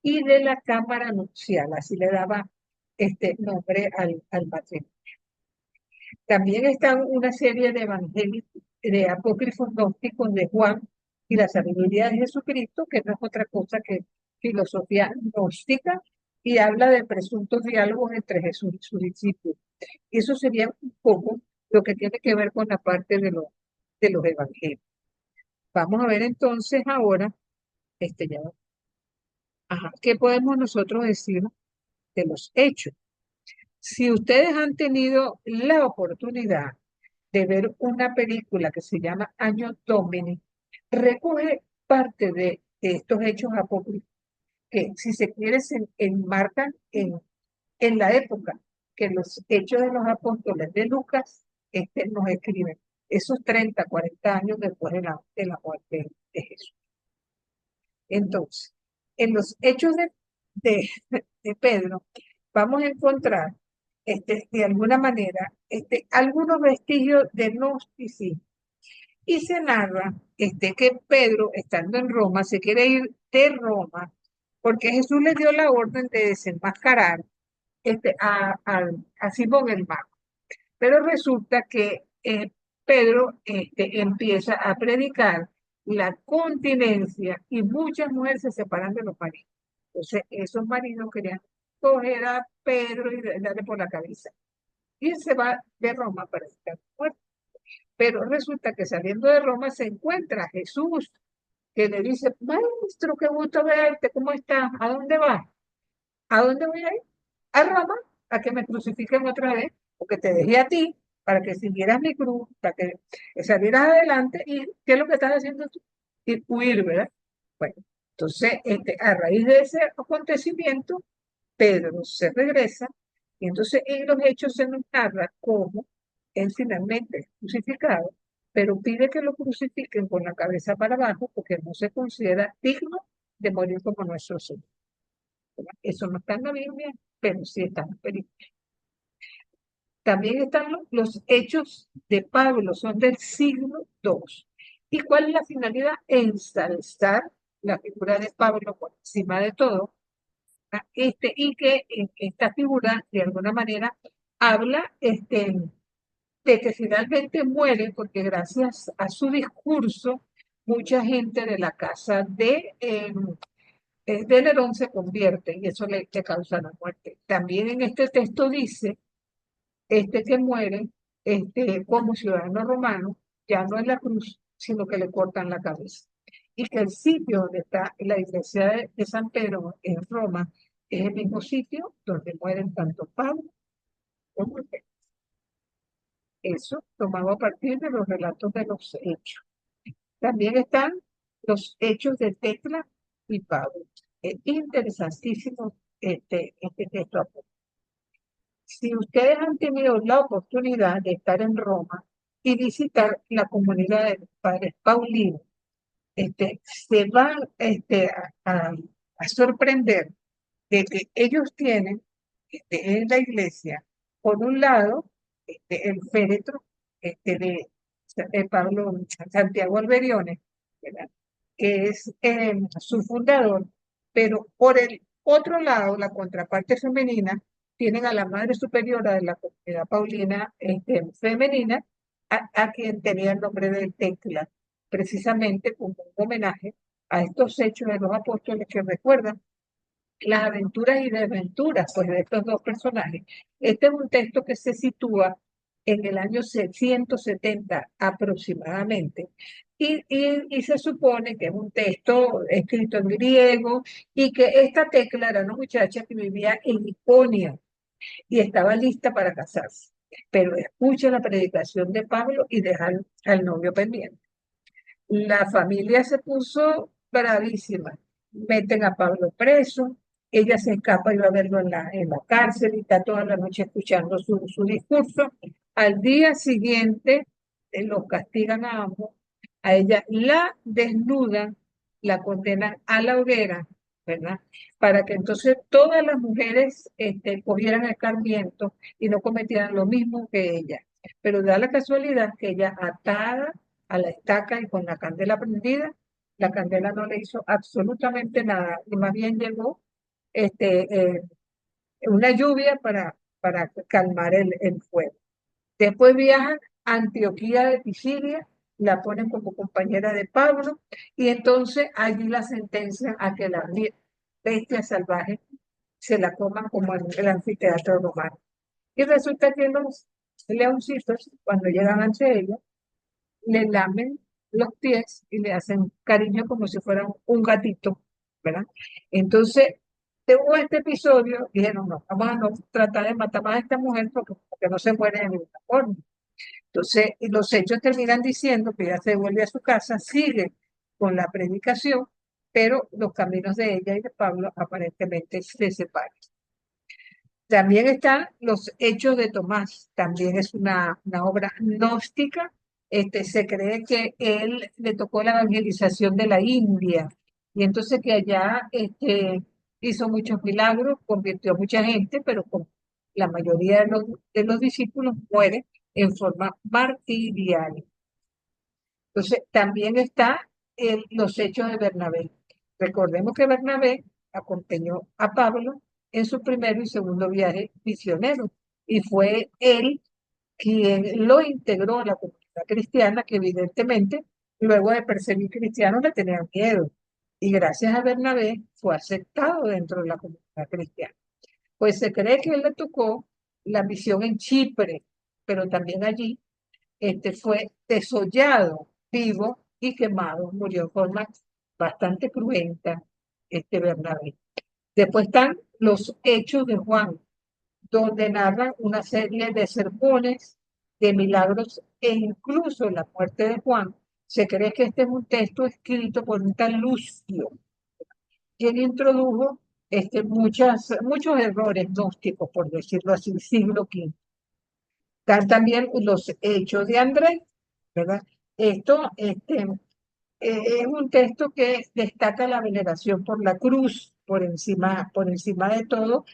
y de la cámara nupcial, así le daba nombre al matrimonio. También están una serie de evangelios, de apócrifos gnósticos de Juan y la sabiduría de Jesucristo, que no es otra cosa que filosofía gnóstica, y habla de presuntos diálogos entre Jesús y sus discípulos. Eso sería un poco lo que tiene que ver con la parte de los evangelios. Vamos a ver entonces ahora, ya, ¿qué podemos nosotros decir de los hechos? Si ustedes han tenido la oportunidad de ver una película que se llama Año Domini, recoge parte de estos hechos apócrifos que, si se quiere, se enmarcan en la época que los hechos de los apóstoles de Lucas nos escriben, esos 30, 40 años después de la muerte de Jesús. Entonces, en los hechos de, de Pedro, vamos a encontrar de alguna manera algunos vestigios de gnosticismo. Y se narra que Pedro, estando en Roma, se quiere ir de Roma porque Jesús le dio la orden de desenmascarar a Simón el Mago. Pero resulta que Pedro empieza a predicar la continencia y muchas mujeres se separan de los maridos. Entonces, esos maridos querían coger a Pedro y darle por la cabeza. Y él se va de Roma para estar muerto. Pero resulta que saliendo de Roma se encuentra a Jesús, que le dice, maestro, qué gusto verte, ¿cómo estás? ¿A dónde vas? ¿A dónde voy a ir? A Roma, a que me crucifiquen otra vez, porque te dejé a ti para que siguieras mi cruz, para que salieras adelante. ¿Y qué es lo que estás haciendo tú? Y huir, ¿verdad? Bueno, entonces, a raíz de ese acontecimiento, Pedro se regresa y entonces en los hechos se nos narra cómo él finalmente es crucificado, pero pide que lo crucifiquen con la cabeza para abajo porque no se considera digno de morir como nuestro Señor. Eso no está en la Biblia, pero sí está en la película. También están los hechos de Pablo, son del siglo II. ¿Y cuál es la finalidad? Ensalzar la figura de Pablo por encima de todo, y que esta figura, de alguna manera, habla de que finalmente muere, porque gracias a su discurso, mucha gente de la casa de Nerón se convierte y eso le causa la muerte. También en este texto dice que muere como ciudadano romano, ya no en la cruz, sino que le cortan la cabeza. Y que el sitio donde está la iglesia de San Pedro en Roma es el mismo sitio donde mueren tanto Pablo como Pedro. Eso tomado a partir de los relatos de los hechos. También están los hechos de Tecla y Pablo. Es interesantísimo este texto. Si ustedes han tenido la oportunidad de estar en Roma y visitar la comunidad de los padres paulinos, se van a sorprender de que ellos tienen en la iglesia, por un lado, el féretro de Pablo Santiago Alberiones, ¿verdad? Que es su fundador, pero por el otro lado, la contraparte femenina, tienen a la madre superiora de la comunidad paulina femenina, a quien tenía el nombre de Tecla, precisamente como un homenaje a estos hechos de los apóstoles que recuerdan las aventuras y desventuras pues, de estos dos personajes. Este es un texto que se sitúa en el año 170 aproximadamente, y se supone que es un texto escrito en griego y que esta Tecla era una muchacha que vivía en Iconia y estaba lista para casarse, pero escucha la predicación de Pablo y deja al novio pendiente. La familia se puso bravísima. Meten a Pablo preso, ella se escapa y va a verlo en la cárcel y está toda la noche escuchando su discurso. Al día siguiente los castigan a ambos, a ella la desnudan, la condenan a la hoguera, ¿verdad? Para que entonces todas las mujeres cogieran escarmiento y no cometieran lo mismo que ella. Pero da la casualidad que ella atada a la estaca y con la candela prendida, la candela no le hizo absolutamente nada, y más bien llegó una lluvia para calmar el fuego. Después viajan a Antioquía de Pisidia, la ponen como compañera de Pablo, y entonces allí la sentencian a que la bestia salvaje se la coman como en el anfiteatro romano. Y resulta que los leoncitos, cuando llegan ante ella, le lamen los pies y le hacen cariño como si fuera un gatito, ¿verdad? Entonces, hubo este episodio, dijeron, no, vamos a no tratar de matar más a esta mujer porque no se muere de ninguna forma. Entonces, y los hechos terminan diciendo que ella se vuelve a su casa, sigue con la predicación, pero los caminos de ella y de Pablo aparentemente se separan. También están los Hechos de Tomás, también es una obra gnóstica. Se cree que él le tocó la evangelización de la India y entonces que allá hizo muchos milagros, convirtió a mucha gente, pero con la mayoría de los discípulos muere en forma martirial. Entonces, también está los hechos de Bernabé. Recordemos que Bernabé acompañó a Pablo en su primero y segundo viaje misionero, y fue él quien lo integró a la comunidad cristiana, que evidentemente luego de perseguir cristianos le tenían miedo. Y gracias a Bernabé fue aceptado dentro de la comunidad cristiana. Pues se cree que él le tocó la misión en Chipre, pero también allí fue desollado vivo y quemado, murió de forma bastante cruenta Bernabé. Después están los Hechos de Juan, donde narran una serie de sermones, de milagros e incluso la muerte de Juan. Se cree que este es un texto escrito por un tal Lucio, quien introdujo muchos errores gnósticos, por decirlo así, siglo V. Están también los Hechos de Andrés, ¿verdad? Esto es un texto que destaca la veneración por la cruz, por encima de todo,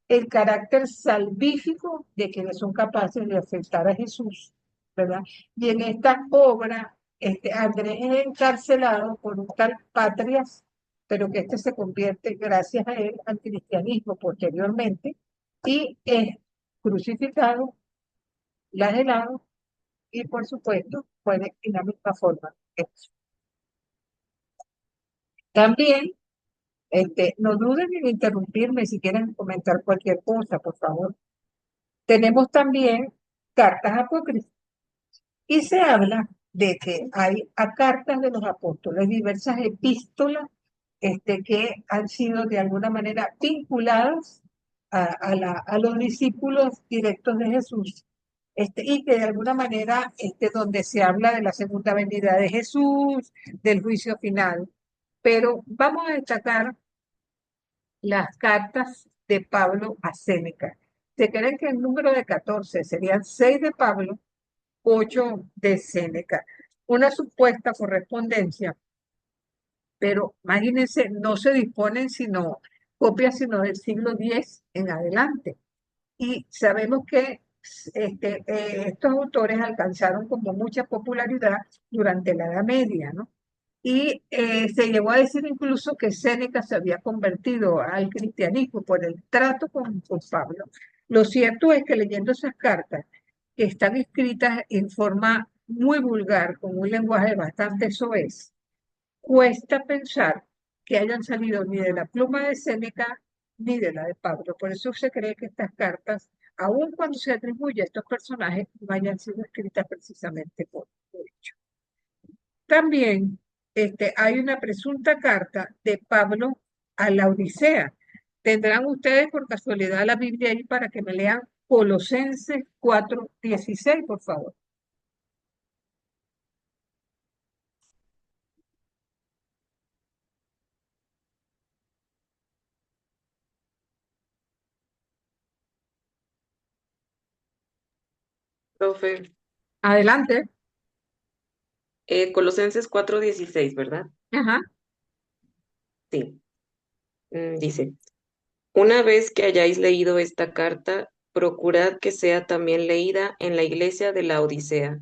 el carácter salvífico de quienes son capaces de afectar a Jesús, ¿verdad? Y en esta obra, Andrés es encarcelado por un tal Patrias, pero que se convierte, gracias a él, al cristianismo posteriormente, y es crucificado, flagelado, y por supuesto, muere en la misma forma. También, no duden en interrumpirme si quieren comentar cualquier cosa, por favor. Tenemos también cartas apócrifas y se habla de que hay a cartas de los apóstoles, diversas epístolas que han sido de alguna manera vinculadas a los discípulos directos de Jesús, y que de alguna manera donde se habla de la segunda venida de Jesús, del juicio final. Pero vamos a destacar las cartas de Pablo a Séneca. Se cree que el número de 14 serían 6 de Pablo, 8 de Séneca. Una supuesta correspondencia, pero imagínense, no se disponen sino copias sino del siglo X en adelante. Y sabemos que estos autores alcanzaron como mucha popularidad durante la Edad Media, ¿no? Y se llegó a decir incluso que Séneca se había convertido al cristianismo por el trato con Pablo. Lo cierto es que leyendo esas cartas, que están escritas en forma muy vulgar, con un lenguaje bastante soez, cuesta pensar que hayan salido ni de la pluma de Séneca ni de la de Pablo. Por eso se cree que estas cartas, aun cuando se atribuye a estos personajes, no hayan sido escritas precisamente por ellos. También hay una presunta carta de Pablo a la Odisea. ¿Tendrán ustedes por casualidad la Biblia ahí para que me lean Colosenses 4:16, por favor? Profe, Adelante. Colosenses 4:16, ¿verdad? Ajá. Sí. Dice, una vez que hayáis leído esta carta, procurad que sea también leída en la iglesia de la Odisea,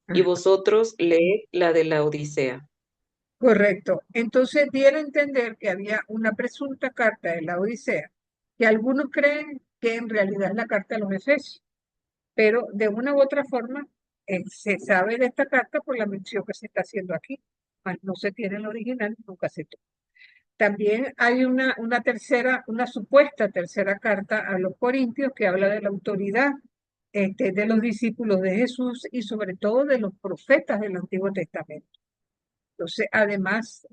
y vosotros leed la de la Odisea. Correcto. Entonces dieron a entender que había una presunta carta de la Odisea, que algunos creen que en realidad es la carta de los Efesios, pero de una u otra forma se sabe de esta carta por la mención que se está haciendo aquí. No se tiene el original, nunca se tuvo. También hay una supuesta tercera carta a los Corintios que habla de la autoridad de los discípulos de Jesús y sobre todo de los profetas del Antiguo Testamento. Entonces, además,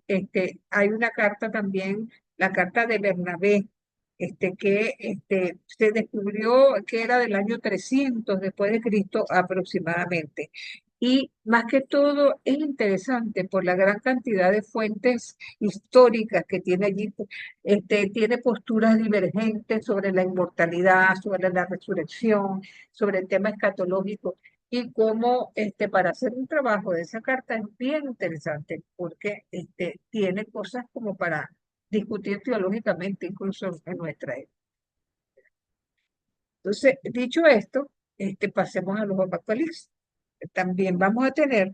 hay una carta también, la carta de Bernabé, que se descubrió que era del año 300 después de Cristo aproximadamente. Y más que todo es interesante por la gran cantidad de fuentes históricas que tiene allí. Tiene posturas divergentes sobre la inmortalidad, sobre la resurrección, sobre el tema escatológico y cómo para hacer un trabajo de esa carta es bien interesante porque tiene cosas como para discutir teológicamente incluso en nuestra época. Entonces, dicho esto, pasemos a los apocalipsis. También vamos a tener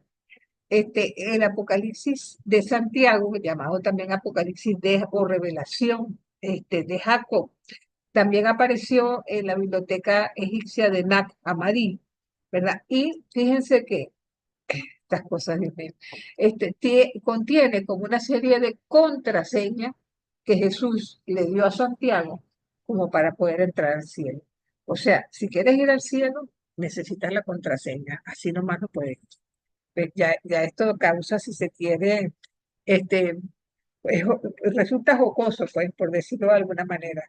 el Apocalipsis de Santiago, llamado también Apocalipsis o Revelación de Jacob. También apareció en la biblioteca egipcia de Nag Hammadi, ¿verdad? Y fíjense que estas cosas, Dios mío, contiene como una serie de contraseñas que Jesús le dio a Santiago como para poder entrar al cielo. O sea, si quieres ir al cielo, necesitas la contraseña, así nomás no puedes. Ya esto causa, si se quiere, este, pues, resulta jocoso, pues, por decirlo de alguna manera.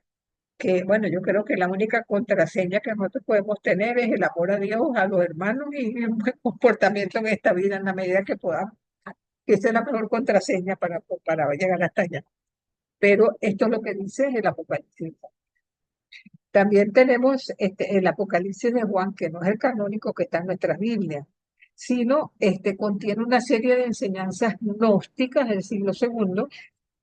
Que bueno, yo creo que la única contraseña que nosotros podemos tener es el amor a Dios, a los hermanos y un buen comportamiento en esta vida en la medida que podamos. Que esa es la mejor contraseña para llegar hasta allá. Pero esto es lo que dice el Apocalipsis. También tenemos el Apocalipsis de Juan, que no es el canónico que está en nuestras Biblias, sino contiene una serie de enseñanzas gnósticas del siglo segundo.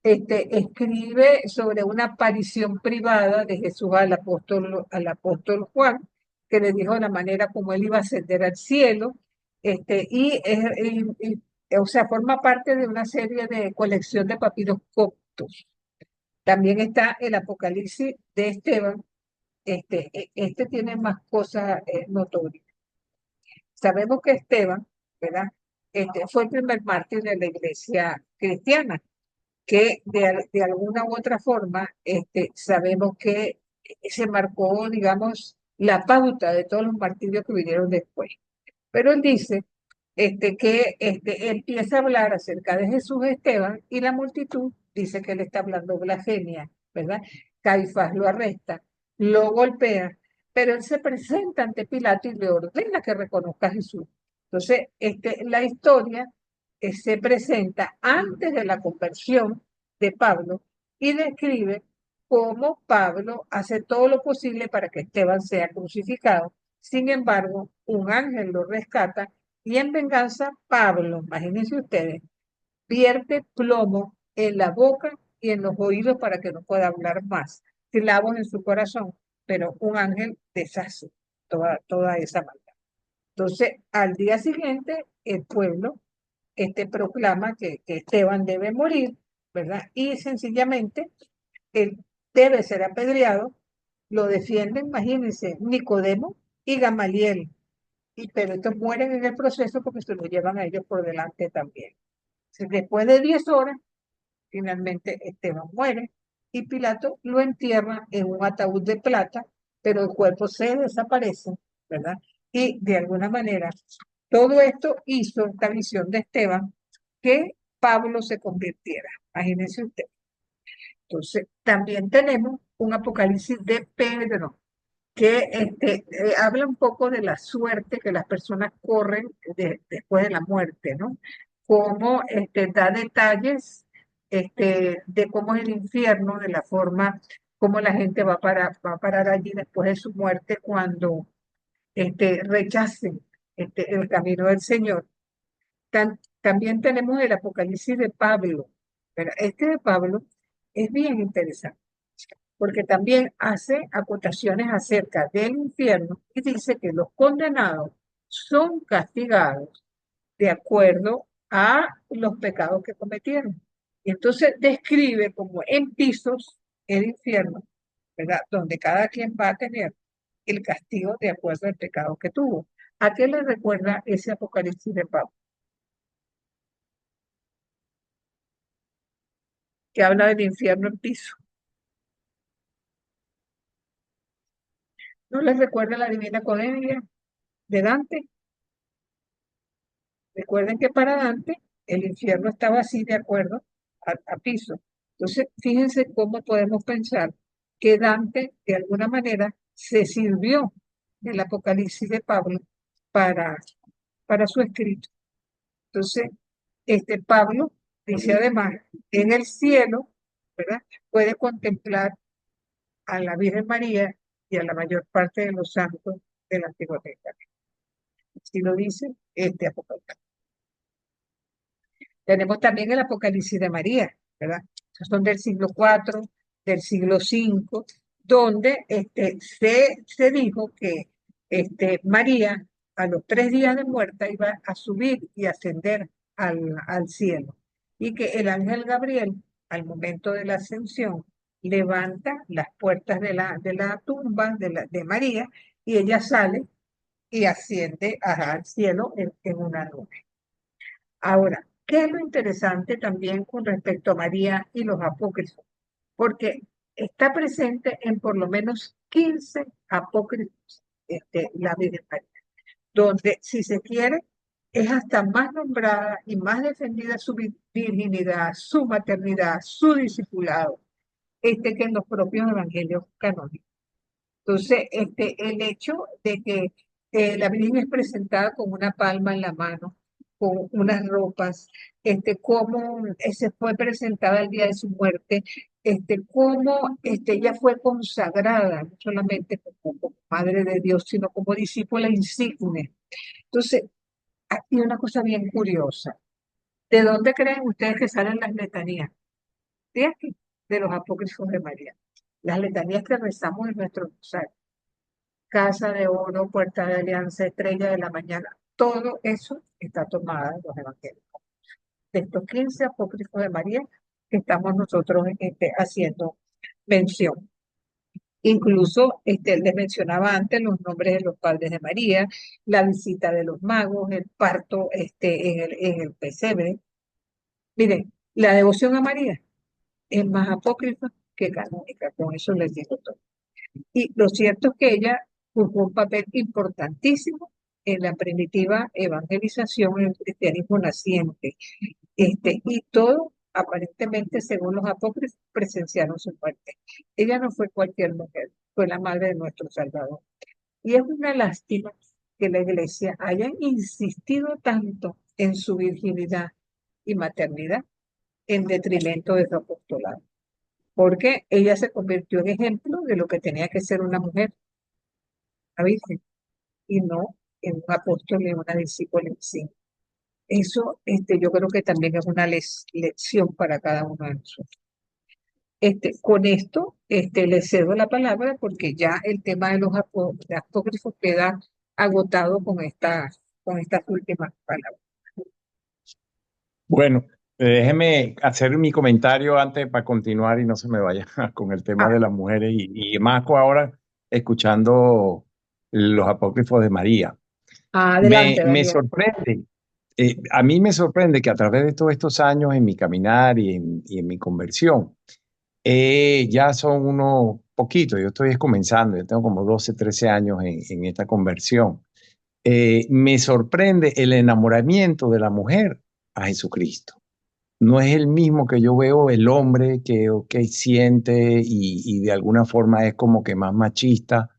Escribe sobre una aparición privada de Jesús al apóstol Juan, que le dijo la manera como él iba a ascender al cielo, o sea, forma parte de una serie de colección de papiros coptos. También está el Apocalipsis de Esteban. Este tiene más cosas notorias. Sabemos que Esteban, ¿verdad? Fue el primer mártir de la iglesia cristiana, que de alguna u otra forma sabemos que se marcó, digamos, la pauta de todos los martirios que vinieron después. Pero él dice que empieza a hablar acerca de Jesús Esteban y la multitud dice que él está hablando blasfemia, ¿verdad? Caifás lo arresta, lo golpea, pero él se presenta ante Pilato y le ordena que reconozca a Jesús. Entonces, la historia se presenta antes de la conversión de Pablo y describe cómo Pablo hace todo lo posible para que Esteban sea crucificado. Sin embargo, un ángel lo rescata y en venganza Pablo, imagínense ustedes, vierte plomo en la boca y en los oídos para que no pueda hablar más, clavos en su corazón, pero un ángel deshace toda esa maldad. Entonces, al día siguiente, el pueblo proclama que Esteban debe morir, ¿verdad? Y sencillamente él debe ser apedreado, lo defienden, imagínense, Nicodemo y Gamaliel, pero estos mueren en el proceso porque se lo llevan a ellos por delante también. Después de 10 horas, finalmente Esteban muere y Pilato lo entierra en un ataúd de plata, pero el cuerpo se desaparece, ¿verdad? Y de alguna manera, todo esto hizo esta visión de Esteban que Pablo se convirtiera. Imagínense usted. Entonces, también tenemos un apocalipsis de Pedro, que habla un poco de la suerte que las personas corren después de la muerte, ¿no? Cómo da detalles de cómo es el infierno, de la forma como la gente va a parar allí después de su muerte cuando rechacen el camino del Señor. También tenemos el Apocalipsis de Pablo, pero este de Pablo es bien interesante porque también hace acotaciones acerca del infierno y dice que los condenados son castigados de acuerdo a los pecados que cometieron. Y entonces describe como en pisos el infierno, ¿verdad? Donde cada quien va a tener el castigo de acuerdo al pecado que tuvo. ¿A qué le recuerda ese Apocalipsis de Pablo? Que habla del infierno en piso. ¿No les recuerda la Divina Comedia de Dante? Recuerden que para Dante el infierno estaba así de acuerdo a piso. Entonces, fíjense cómo podemos pensar que Dante de alguna manera se sirvió del Apocalipsis de Pablo para, para su escrito. Entonces, Pablo dice además, en el cielo, ¿verdad? Puede contemplar a la Virgen María y a la mayor parte de los santos del Antiguo Testamento. Así lo dice este Apocalipsis. Tenemos también el Apocalipsis de María, ¿verdad? Esos son del siglo IV, del siglo V, donde se dijo que María a los 3 días de muerta iba a subir y ascender al cielo y que el ángel Gabriel, al momento de la ascensión, levanta las puertas de la tumba de María y ella sale y asciende al cielo en una nube. Ahora, ¿qué es lo interesante también con respecto a María y los apócrifos? Porque está presente en por lo menos 15 apócrifos la Virgen María, donde, si se quiere, es hasta más nombrada y más defendida su virginidad, su maternidad, su discipulado, que en los propios evangelios canónicos. Entonces, el hecho de que la Virgen es presentada con una palma en la mano, con unas ropas, cómo se fue presentada el día de su muerte, cómo ella fue consagrada, no solamente como Madre de Dios, sino como discípula insigne. Entonces, aquí una cosa bien curiosa. ¿De dónde creen ustedes que salen las letanías? De aquí, de los apócrifos de María. Las letanías que rezamos en nuestro rosario. Casa de Oro, Puerta de Alianza, Estrella de la Mañana. Todo eso está tomado en los evangelios. De estos 15 apócrifos de María que estamos nosotros haciendo mención. Incluso les mencionaba antes los nombres de los padres de María, la visita de los magos, el parto en el pesebre. Miren, la devoción a María es más apócrifa que canónica, con eso les digo todo. Y lo cierto es que ella jugó un papel importantísimo en la primitiva evangelización en el cristianismo naciente. Y todo, aparentemente, según los apócrifos, presenciaron su muerte. Ella no fue cualquier mujer, fue la madre de nuestro Salvador. Y es una lástima que la iglesia haya insistido tanto en su virginidad y maternidad en detrimento de su apostolado, porque ella se convirtió en ejemplo de lo que tenía que ser una mujer, la virgen, y no en un apóstol y una discípula en sí. Eso, yo creo que también es una lección para cada uno de nosotros. Con esto, le cedo la palabra porque ya el tema de los apócrifos queda agotado con estas últimas palabras. Bueno, déjeme hacer mi comentario antes para continuar y no se me vaya con el tema Ah, de las mujeres y más ahora escuchando los apócrifos de María. adelante, Me Daniel. sorprende, a mí me sorprende que a través de todos estos años en mi caminar y en mi conversión, ya son unos poquitos, yo estoy comenzando, yo tengo como 12, 13 años en esta conversión. Me sorprende el enamoramiento de la mujer a Jesucristo. No es el mismo que yo veo el hombre que siente y de alguna forma es como que más machista,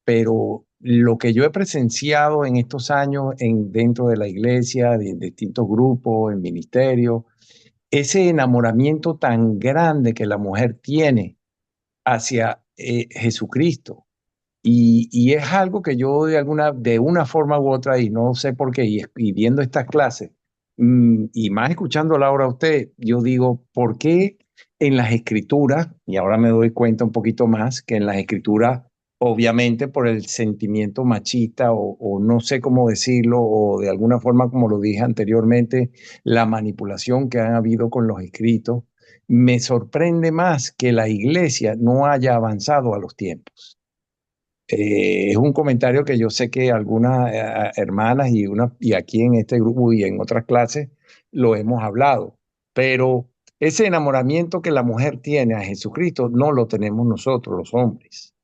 pero lo que yo he presenciado en estos años dentro de la iglesia, de distintos grupos, en ministerio, ese enamoramiento tan grande que la mujer tiene hacia Jesucristo. Y es algo que yo de una forma u otra, y no sé por qué, y viendo estas clases, y más escuchándola ahora a usted, yo digo, ¿por qué en las escrituras, y ahora me doy cuenta un poquito más, que en las escrituras, obviamente por el sentimiento machista, o no sé cómo decirlo, o de alguna forma, como lo dije anteriormente, la manipulación que han habido con los escritos, me sorprende más que la iglesia no haya avanzado a los tiempos? Es un comentario que yo sé que algunas hermanas y aquí en este grupo y en otras clases lo hemos hablado, pero ese enamoramiento que la mujer tiene a Jesucristo no lo tenemos nosotros, los hombres.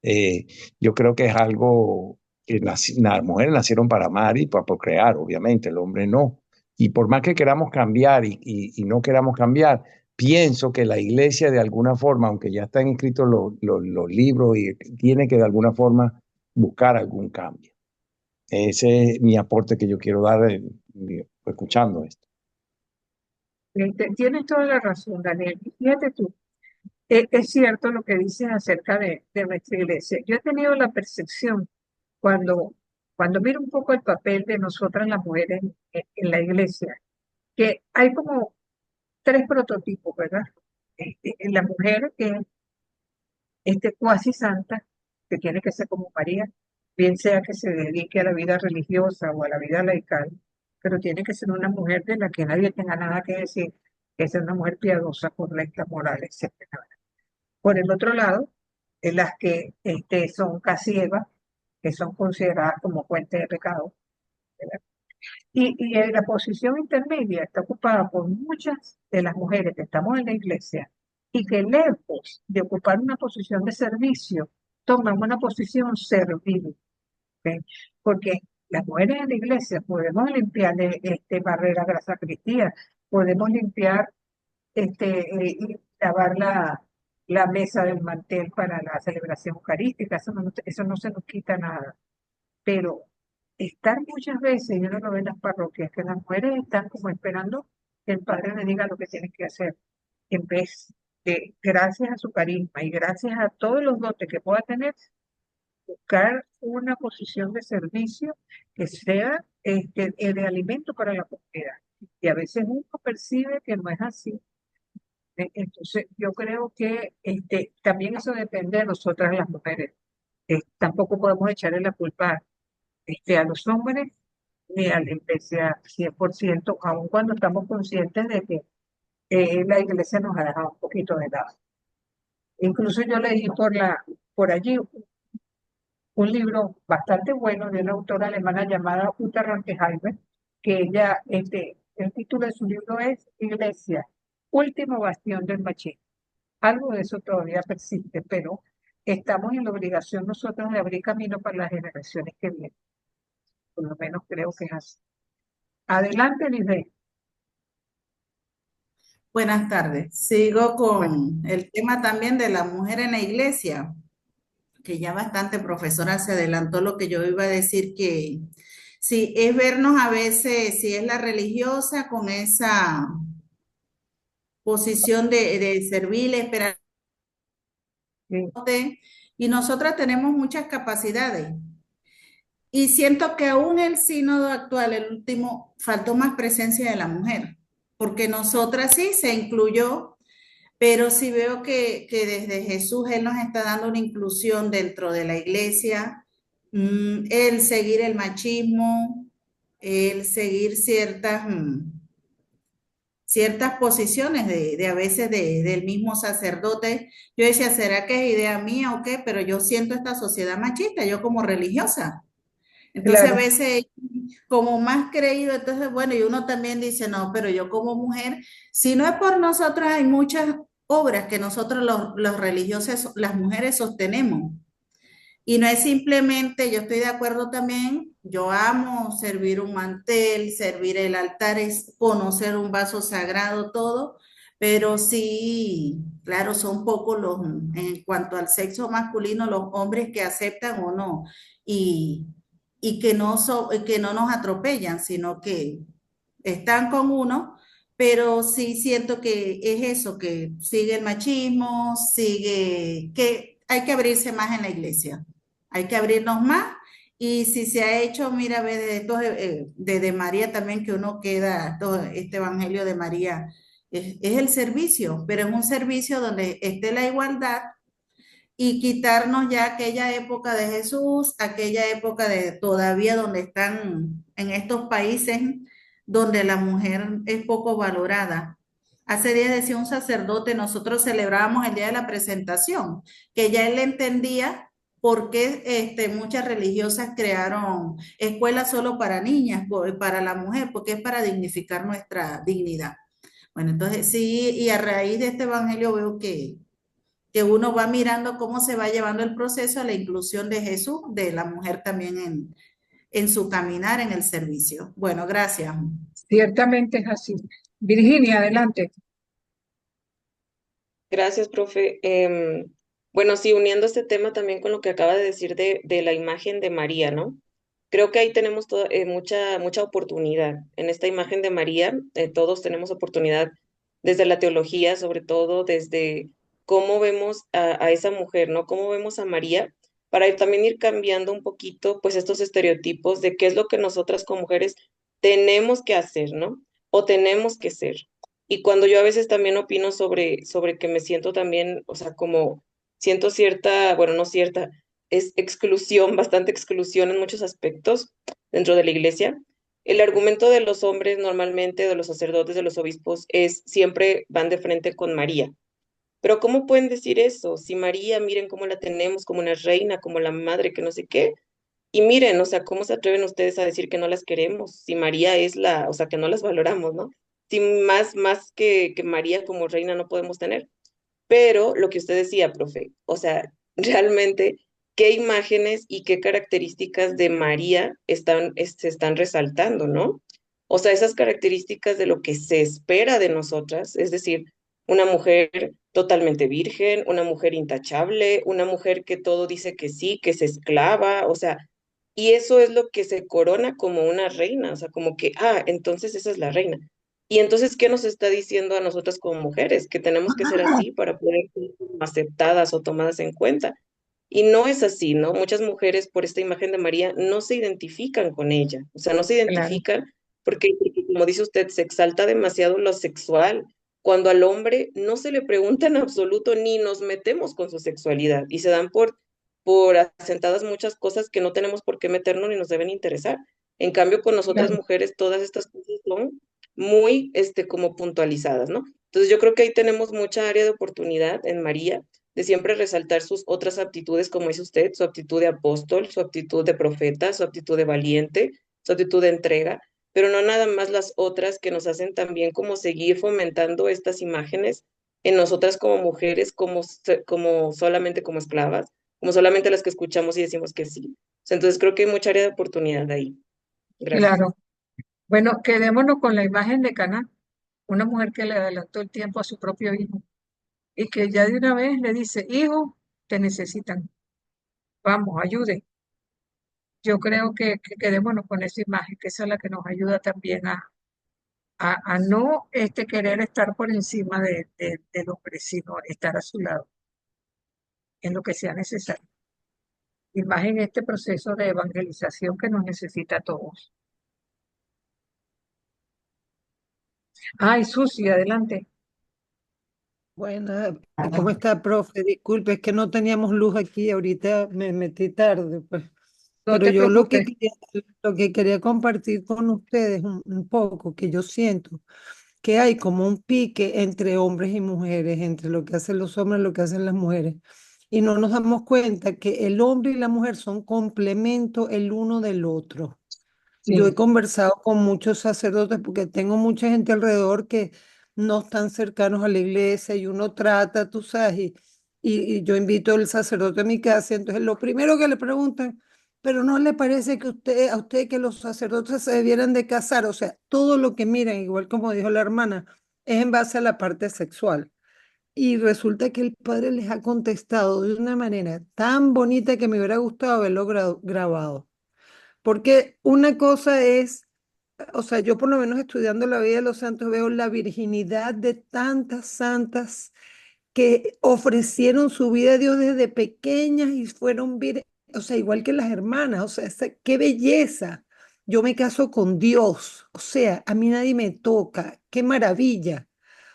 Yo creo que es algo que las mujeres nacieron para amar y para procrear, obviamente, el hombre no. Y por más que queramos cambiar y no queramos cambiar, pienso que la iglesia de alguna forma, aunque ya están escritos los libros y tiene que de alguna forma buscar algún cambio. Ese es mi aporte que yo quiero dar escuchando esto. Tienes toda la razón, Daniel. Y fíjate tú, es cierto lo que dices acerca de nuestra iglesia. Yo he tenido la percepción cuando, cuando miro un poco el papel de nosotras las mujeres en la iglesia, que hay como tres prototipos, ¿verdad? La mujer que es cuasi santa, que tiene que ser como María, bien sea que se dedique a la vida religiosa o a la vida laical, pero tiene que ser una mujer de la que nadie tenga nada que decir, que es una mujer piadosa, correcta, moral, etcétera. Por el otro lado, en las que son casi Eva, que son consideradas como fuente de pecado, ¿verdad? Y en la posición intermedia está ocupada por muchas de las mujeres que estamos en la iglesia y que lejos de ocupar una posición de servicio, toman una posición servil, ¿ok? Porque las mujeres en la iglesia podemos limpiar barreras de la sacristía, podemos limpiar y lavar la mesa del mantel para la celebración eucarística, eso no se nos quita nada. Pero estar muchas veces, yo no lo veo en las parroquias, que las mujeres están como esperando que el padre le diga lo que tienen que hacer, en vez de, gracias a su carisma y gracias a todos los dotes que pueda tener, buscar una posición de servicio que sea de alimento para la comunidad. Y a veces uno percibe que no es así. Entonces, yo creo que también eso depende de nosotras las mujeres. Tampoco podemos echarle la culpa a los hombres ni a la iglesia 100%, aun cuando estamos conscientes de que la iglesia nos ha dejado un poquito de lado. Incluso yo leí por allí un libro bastante bueno de una autora alemana llamada Uta Ronke-Heimer, que ella, el título de su libro es Iglesia, último bastión del machismo. Algo de eso todavía persiste, pero estamos en la obligación nosotros de abrir camino para las generaciones que vienen. Por lo menos creo que es así. Adelante, Lisbeth. Buenas tardes. Sigo Bueno, con el tema también de la mujer en la iglesia, que ya bastante profesora se adelantó lo que yo iba a decir, que sí, es vernos a veces, si es la religiosa con esa posición de servir, esperar, sí, y nosotras tenemos muchas capacidades. Y siento que aún el sínodo actual, el último, faltó más presencia de la mujer, porque nosotras sí se incluyó. Pero sí veo que desde Jesús Él nos está dando una inclusión dentro de la iglesia, el seguir el machismo, el seguir ciertas posiciones de a veces del mismo sacerdote. Yo decía, ¿será que es idea mía o qué? Pero yo siento esta sociedad machista, yo como religiosa. Entonces a claro, veces como más creído, entonces bueno, y uno también dice, no, pero yo como mujer, si no es por nosotros, hay muchas obras que nosotros los religiosos, las mujeres sostenemos. Y no es simplemente, yo estoy de acuerdo también, yo amo servir un mantel, servir el altar, es conocer un vaso sagrado, todo, pero sí, claro, son pocos en cuanto al sexo masculino, los hombres que aceptan o no, y, y que no nos atropellan, sino que están con uno, pero sí siento que es eso, que sigue el machismo, sigue, que hay que abrirse más en la iglesia. Hay que abrirnos más. Y si se ha hecho, mira, ve de María también, que uno queda, todo este Evangelio de María, es el servicio, pero es un servicio donde esté la igualdad y quitarnos ya aquella época de Jesús, aquella época de todavía donde están en estos países donde la mujer es poco valorada. Hace días decía un sacerdote, nosotros celebrábamos el día de la presentación, que ya él entendía por qué muchas religiosas crearon escuelas solo para niñas, para la mujer, porque es para dignificar nuestra dignidad. Bueno, entonces sí, y a raíz de este evangelio veo que uno va mirando cómo se va llevando el proceso a la inclusión de Jesús, de la mujer también en su caminar en el servicio. Bueno, gracias. ciertamente es así. Virginia, adelante. Gracias, profe. Bueno, sí, uniendo este tema también con lo que acaba de decir de la imagen de María, ¿no? Creo que ahí tenemos mucha oportunidad. En esta imagen de María, todos tenemos oportunidad desde la teología, sobre todo desde cómo vemos a esa mujer, ¿no? Cómo vemos a María, para también ir cambiando un poquito, pues, estos estereotipos de qué es lo que nosotras como mujeres tenemos que hacer, ¿no? O tenemos que ser. Y cuando yo a veces también opino sobre que me siento también, o sea, como siento cierta, bueno, no cierta, es exclusión, bastante exclusión en muchos aspectos dentro de la iglesia. El argumento de los hombres normalmente, de los sacerdotes, de los obispos, es siempre van de frente con María. Pero ¿cómo pueden decir eso? Si María, miren cómo la tenemos, como una reina, como la madre, que no sé qué. Y miren, o sea, ¿cómo se atreven ustedes a decir que no las queremos? Si María es o sea, que no las valoramos, ¿no? Si más que María como reina no podemos tener. Pero lo que usted decía, profe, o sea, realmente qué imágenes y qué características de María se están resaltando, ¿no? O sea, esas características de lo que se espera de nosotras, es decir, una mujer totalmente virgen, una mujer intachable, una mujer que todo dice que sí, que es esclava, o sea, y eso es lo que se corona como una reina, o sea, como que, entonces esa es la reina. Y entonces, ¿qué nos está diciendo a nosotras como mujeres? Que tenemos que ser así para poder ser aceptadas o tomadas en cuenta. Y no es así, ¿no? Muchas mujeres por esta imagen de María no se identifican con ella, o sea, no se Claro, identifican porque, como dice usted, se exalta demasiado lo sexual, cuando al hombre no se le pregunta en absoluto ni nos metemos con su sexualidad y se dan por asentadas muchas cosas que no tenemos por qué meternos ni nos deben interesar. En cambio, con nosotras claro, mujeres todas estas cosas son muy, como puntualizadas, ¿no? Entonces yo creo que ahí tenemos mucha área de oportunidad en María de siempre resaltar sus otras aptitudes, como dice usted, su aptitud de apóstol, su aptitud de profeta, su aptitud de valiente, su aptitud de entrega, pero no nada más las otras que nos hacen también como seguir fomentando estas imágenes en nosotras como mujeres, como solamente como esclavas, como solamente las que escuchamos y decimos que sí. O sea, entonces creo que hay mucha área de oportunidad ahí. Gracias. claro. Bueno, quedémonos con la imagen de Caná, una mujer que le adelantó el tiempo a su propio hijo y que ya de una vez le dice, hijo, te necesitan, vamos, ayude. Yo creo que quedémonos con esa imagen, que esa es la que nos ayuda también a no querer estar por encima del hombre, sino estar a su lado en lo que sea necesario. Y más en este proceso de evangelización que nos necesita a todos. Ay, Susi, adelante. Buena, ¿cómo está, profe? Disculpe, es que no teníamos luz aquí, ahorita me metí tarde, pues. No Pero te yo preocupes. lo que quería compartir con ustedes un poco, que yo siento que hay como un pique entre hombres y mujeres, entre lo que hacen los hombres y lo que hacen las mujeres. Y no nos damos cuenta que el hombre y la mujer son complemento el uno del otro. Yo he Sí, conversado con muchos sacerdotes porque tengo mucha gente alrededor que no están cercanos a la iglesia y uno trata, tú sabes, y yo invito al sacerdote a mi casa, entonces lo primero que le preguntan, pero ¿no le parece que a usted que los sacerdotes se debieran de casar? O sea, todo lo que miran, igual como dijo la hermana, es en base a la parte sexual. Y resulta que el padre les ha contestado de una manera tan bonita que me hubiera gustado haberlo grabado. Porque una cosa es, o sea, yo por lo menos estudiando la vida de los santos veo la virginidad de tantas santas que ofrecieron su vida a Dios desde pequeñas y fueron vírgenes, o sea, igual que las hermanas, o sea, qué belleza. Yo me caso con Dios, o sea, a mí nadie me toca, qué maravilla.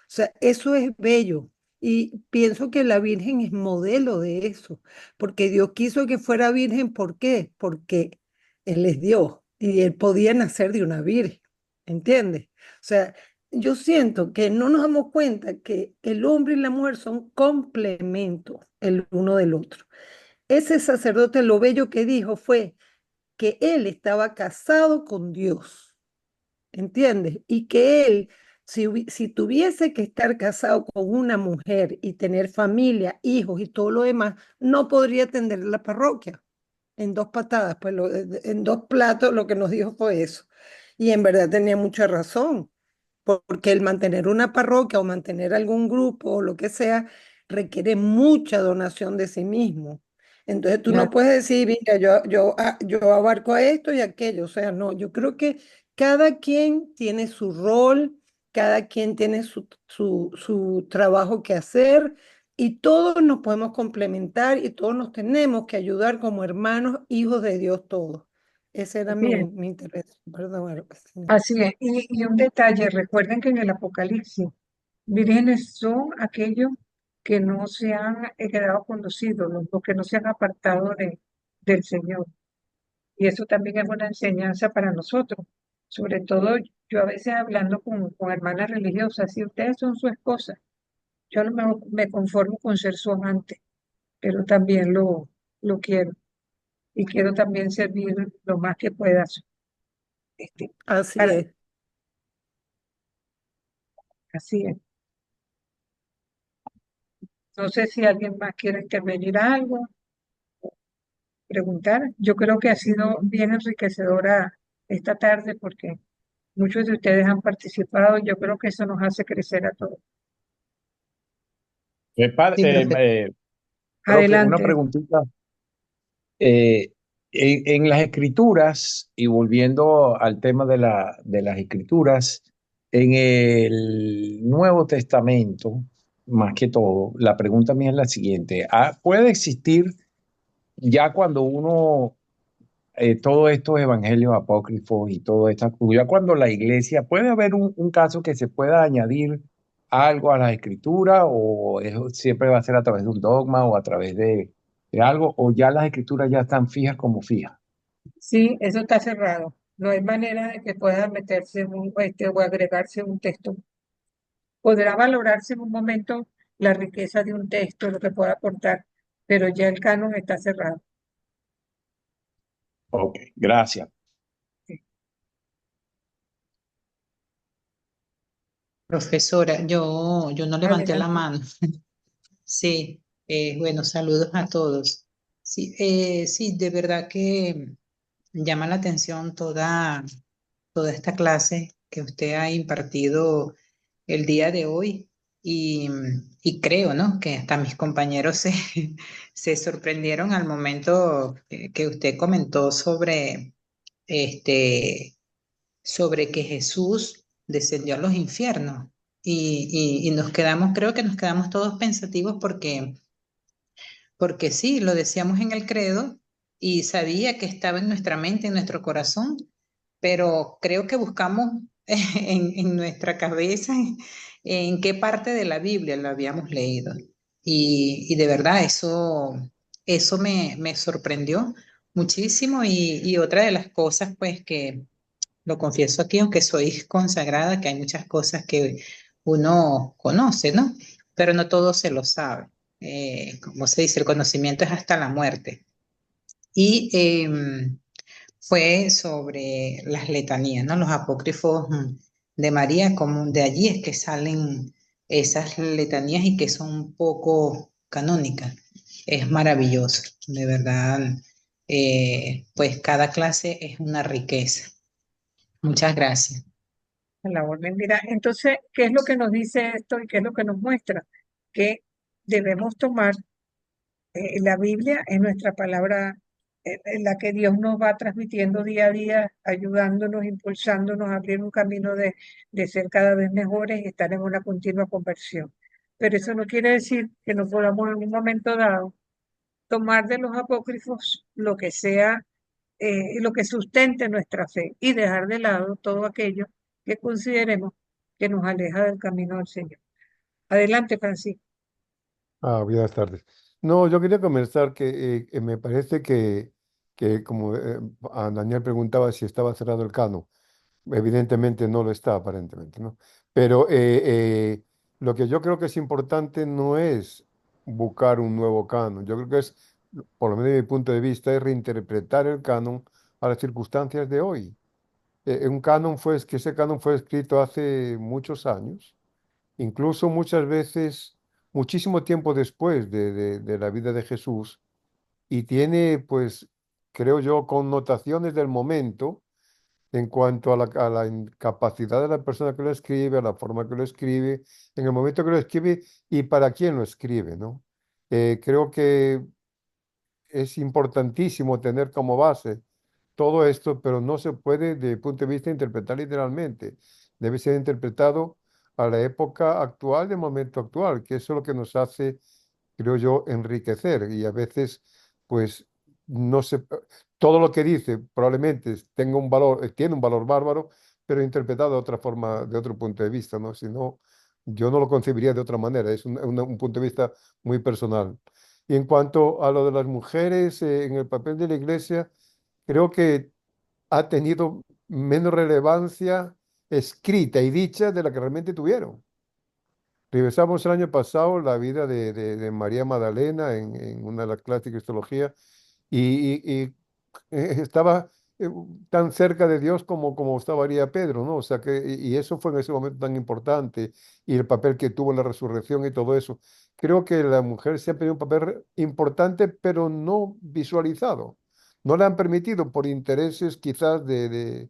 O sea, eso es bello. Y pienso que la Virgen es modelo de eso, porque Dios quiso que fuera virgen, ¿por qué? Porque Él es Dios y Él podía nacer de una virgen, ¿entiendes? O sea, yo siento que no nos damos cuenta que el hombre y la mujer son complementos el uno del otro. Ese sacerdote lo bello que dijo fue que él estaba casado con Dios. ¿Entiendes? Y que él, si tuviese que estar casado con una mujer y tener familia, hijos y todo lo demás, no podría atender la parroquia. En dos patadas, pues en dos platos lo que nos dijo fue eso. Y en verdad tenía mucha razón, porque el mantener una parroquia o mantener algún grupo o lo que sea requiere mucha donación de sí mismo. Entonces tú no claro. puedes decir, mira, yo abarco a esto y aquello. O sea, no, yo creo que cada quien tiene su rol, cada quien tiene su trabajo que hacer y todos nos podemos complementar y todos nos tenemos que ayudar como hermanos, hijos de Dios todos. Ese era Así es, mi interés. Perdón, así es. Y un detalle, recuerden que en el Apocalipsis, vírgenes son aquellos que no se han quedado conducidos, los que no se han apartado del Señor. Y eso también es una enseñanza para nosotros. Sobre todo, yo a veces hablando con hermanas religiosas, si ustedes son su esposa, yo no me conformo con ser su amante, pero también lo quiero. Y quiero también servir lo más que pueda. Este, así para, es. así es. No sé si alguien más quiere intervenir algo. preguntar. Yo creo que ha sido bien enriquecedora esta tarde porque muchos de ustedes han participado. Yo creo que eso nos hace crecer a todos. Pa- Sí, eh, profe. eh, profe, una Adelante. preguntita. Eh, en las escrituras, y volviendo al tema de las escrituras, en el Nuevo Testamento, más que todo, la pregunta mía es la siguiente. ¿Puede existir ya cuando uno, todos estos evangelios apócrifos y todo esto, ya cuando la iglesia, puede haber un caso que se pueda añadir algo a la escritura o eso siempre va a ser a través de un dogma o a través de algo o ya las escrituras ya están fijas como fijas? Sí, eso está cerrado. No hay manera de que pueda meterse o agregarse un texto. Podrá valorarse en un momento la riqueza de un texto, lo que pueda aportar, pero ya el canon está cerrado. Ok, gracias. Sí. Profesora, yo no levanté la Adelante. mano. Sí, bueno, saludos a todos. Sí, sí, de verdad que llama la atención toda esta clase que usted ha impartido el día de hoy y creo, ¿no? Que hasta mis compañeros se sorprendieron al momento que usted comentó este, sobre que Jesús descendió a los infiernos y nos quedamos, creo que nos quedamos todos pensativos porque sí, lo decíamos en el credo y sabía que estaba en nuestra mente, en nuestro corazón, pero creo que buscamos en nuestra cabeza en qué parte de la Biblia lo habíamos leído. Y de verdad eso me sorprendió muchísimo y otra de las cosas pues que lo confieso aquí, aunque soy consagrada, que hay muchas cosas que uno conoce, ¿no? Pero no todo se lo sabe. Como se dice, el conocimiento es hasta la muerte. Y fue sobre las letanías, ¿no? Los apócrifos de María, como de allí es que salen esas letanías y que son un poco canónicas. Es maravilloso, de verdad. Pues cada clase es una riqueza. Muchas gracias. A la orden. Mira, entonces, ¿qué es lo que nos dice esto y qué es lo que nos muestra? Que debemos tomar la Biblia es nuestra palabra en la que Dios nos va transmitiendo día a día, ayudándonos, impulsándonos a abrir un camino de ser cada vez mejores y estar en una continua conversión. Pero eso no quiere decir que no podamos en un momento dado tomar de los apócrifos lo que sea, lo que sustente nuestra fe y dejar de lado todo aquello que consideremos que nos aleja del camino del Señor. Adelante, Francisco. Buenas tardes. No, yo quería comenzar que me parece que como a Daniel preguntaba si estaba cerrado el canon, evidentemente no lo está aparentemente, ¿no? Pero lo que yo creo que es importante no es buscar un nuevo canon, yo creo que es, por lo menos desde mi punto de vista, es reinterpretar el canon a las circunstancias de hoy. Ese canon fue escrito hace muchos años, incluso muchas veces, muchísimo tiempo después de la vida de Jesús, y tiene, pues, creo yo, connotaciones del momento en cuanto a la incapacidad de la persona que lo escribe, a la forma que lo escribe, en el momento que lo escribe y para quién lo escribe, ¿no? Creo que es importantísimo tener como base todo esto, pero no se puede, desde el punto de vista, interpretar literalmente. Debe ser interpretado a la época actual, del momento actual, que eso es lo que nos hace, creo yo, enriquecer. Y a veces, pues, no se, todo lo que dice probablemente tenga un valor, tiene un valor bárbaro, pero interpretado de otra forma, de otro punto de vista, ¿no? Si no, yo no lo concebiría de otra manera. Es un punto de vista muy personal. Y en cuanto a lo de las mujeres en el papel de la iglesia, creo que ha tenido menos relevancia escrita y dicha de la que realmente tuvieron. Revisamos el año pasado la vida de María Magdalena en una de las clases de Cristología y estaba tan cerca de Dios como estaría Pedro, ¿no? O sea que, y eso fue en ese momento tan importante y el papel que tuvo en la resurrección y todo eso. Creo que la mujer siempre tiene un papel importante, pero no visualizado. no le han permitido por intereses quizás de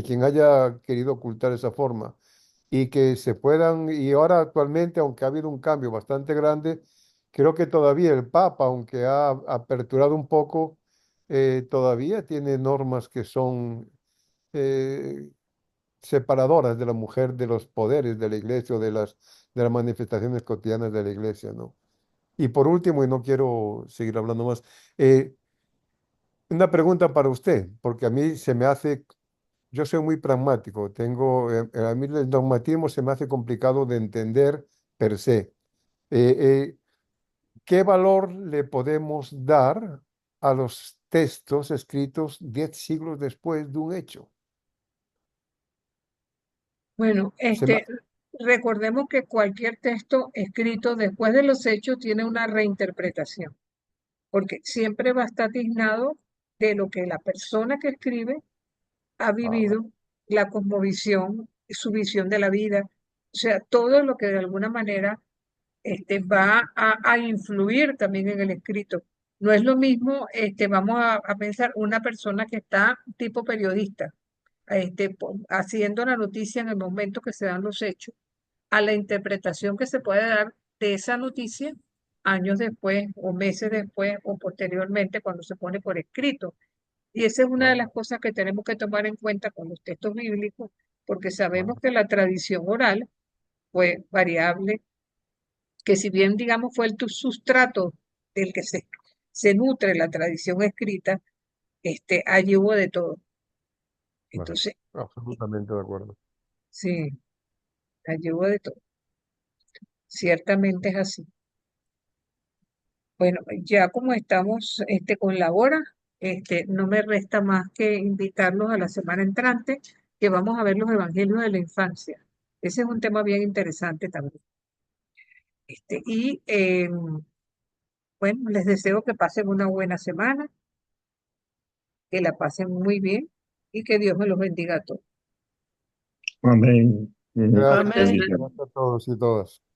quien haya querido ocultar esa forma y que se puedan, y ahora actualmente, aunque ha habido un cambio bastante grande, creo que todavía el Papa, aunque ha aperturado un poco, todavía tiene normas que son eh, separadoras de la mujer de los poderes de la iglesia o de las manifestaciones cotidianas de la iglesia, ¿no? Y por último, y no quiero seguir hablando más, una pregunta para usted, porque a mí se me hace, yo soy muy pragmático, a mí el dogmatismo se me hace complicado de entender per se. Eh, eh, ¿Qué valor le podemos dar a los textos escritos 10 siglos después de un hecho? Bueno, Se me recordemos que cualquier texto escrito después de los hechos tiene una reinterpretación, porque siempre va a estar tiznado de lo que la persona que escribe ha ah, vivido, la cosmovisión, su visión de la vida, o sea, todo lo que de alguna manera va a influir también en el escrito. No es lo mismo, vamos a pensar, una persona que está tipo periodista, haciendo la noticia en el momento que se dan los hechos, a la interpretación que se puede dar de esa noticia años después o meses después o posteriormente cuando se pone por escrito. Y esa es una de ah, las cosas que tenemos que tomar en cuenta con los textos bíblicos, porque sabemos ah, que la tradición oral fue variable, que si bien, digamos, fue el sustrato del que se nutre la tradición escrita, allí hubo de todo. bueno, Entonces, absolutamente de acuerdo. sí, allí hubo de todo. Ciertamente es así. Bueno, ya como estamos con la hora, no me resta más que invitarlos a la semana entrante, que vamos a ver los evangelios de la infancia. Ese es un tema bien interesante también. Bueno, les deseo que pasen una buena semana, que la pasen muy bien y que Dios me los bendiga a todos. Amén. Dios nos Gracias, Amén. bendiga. gracias a todos y todas.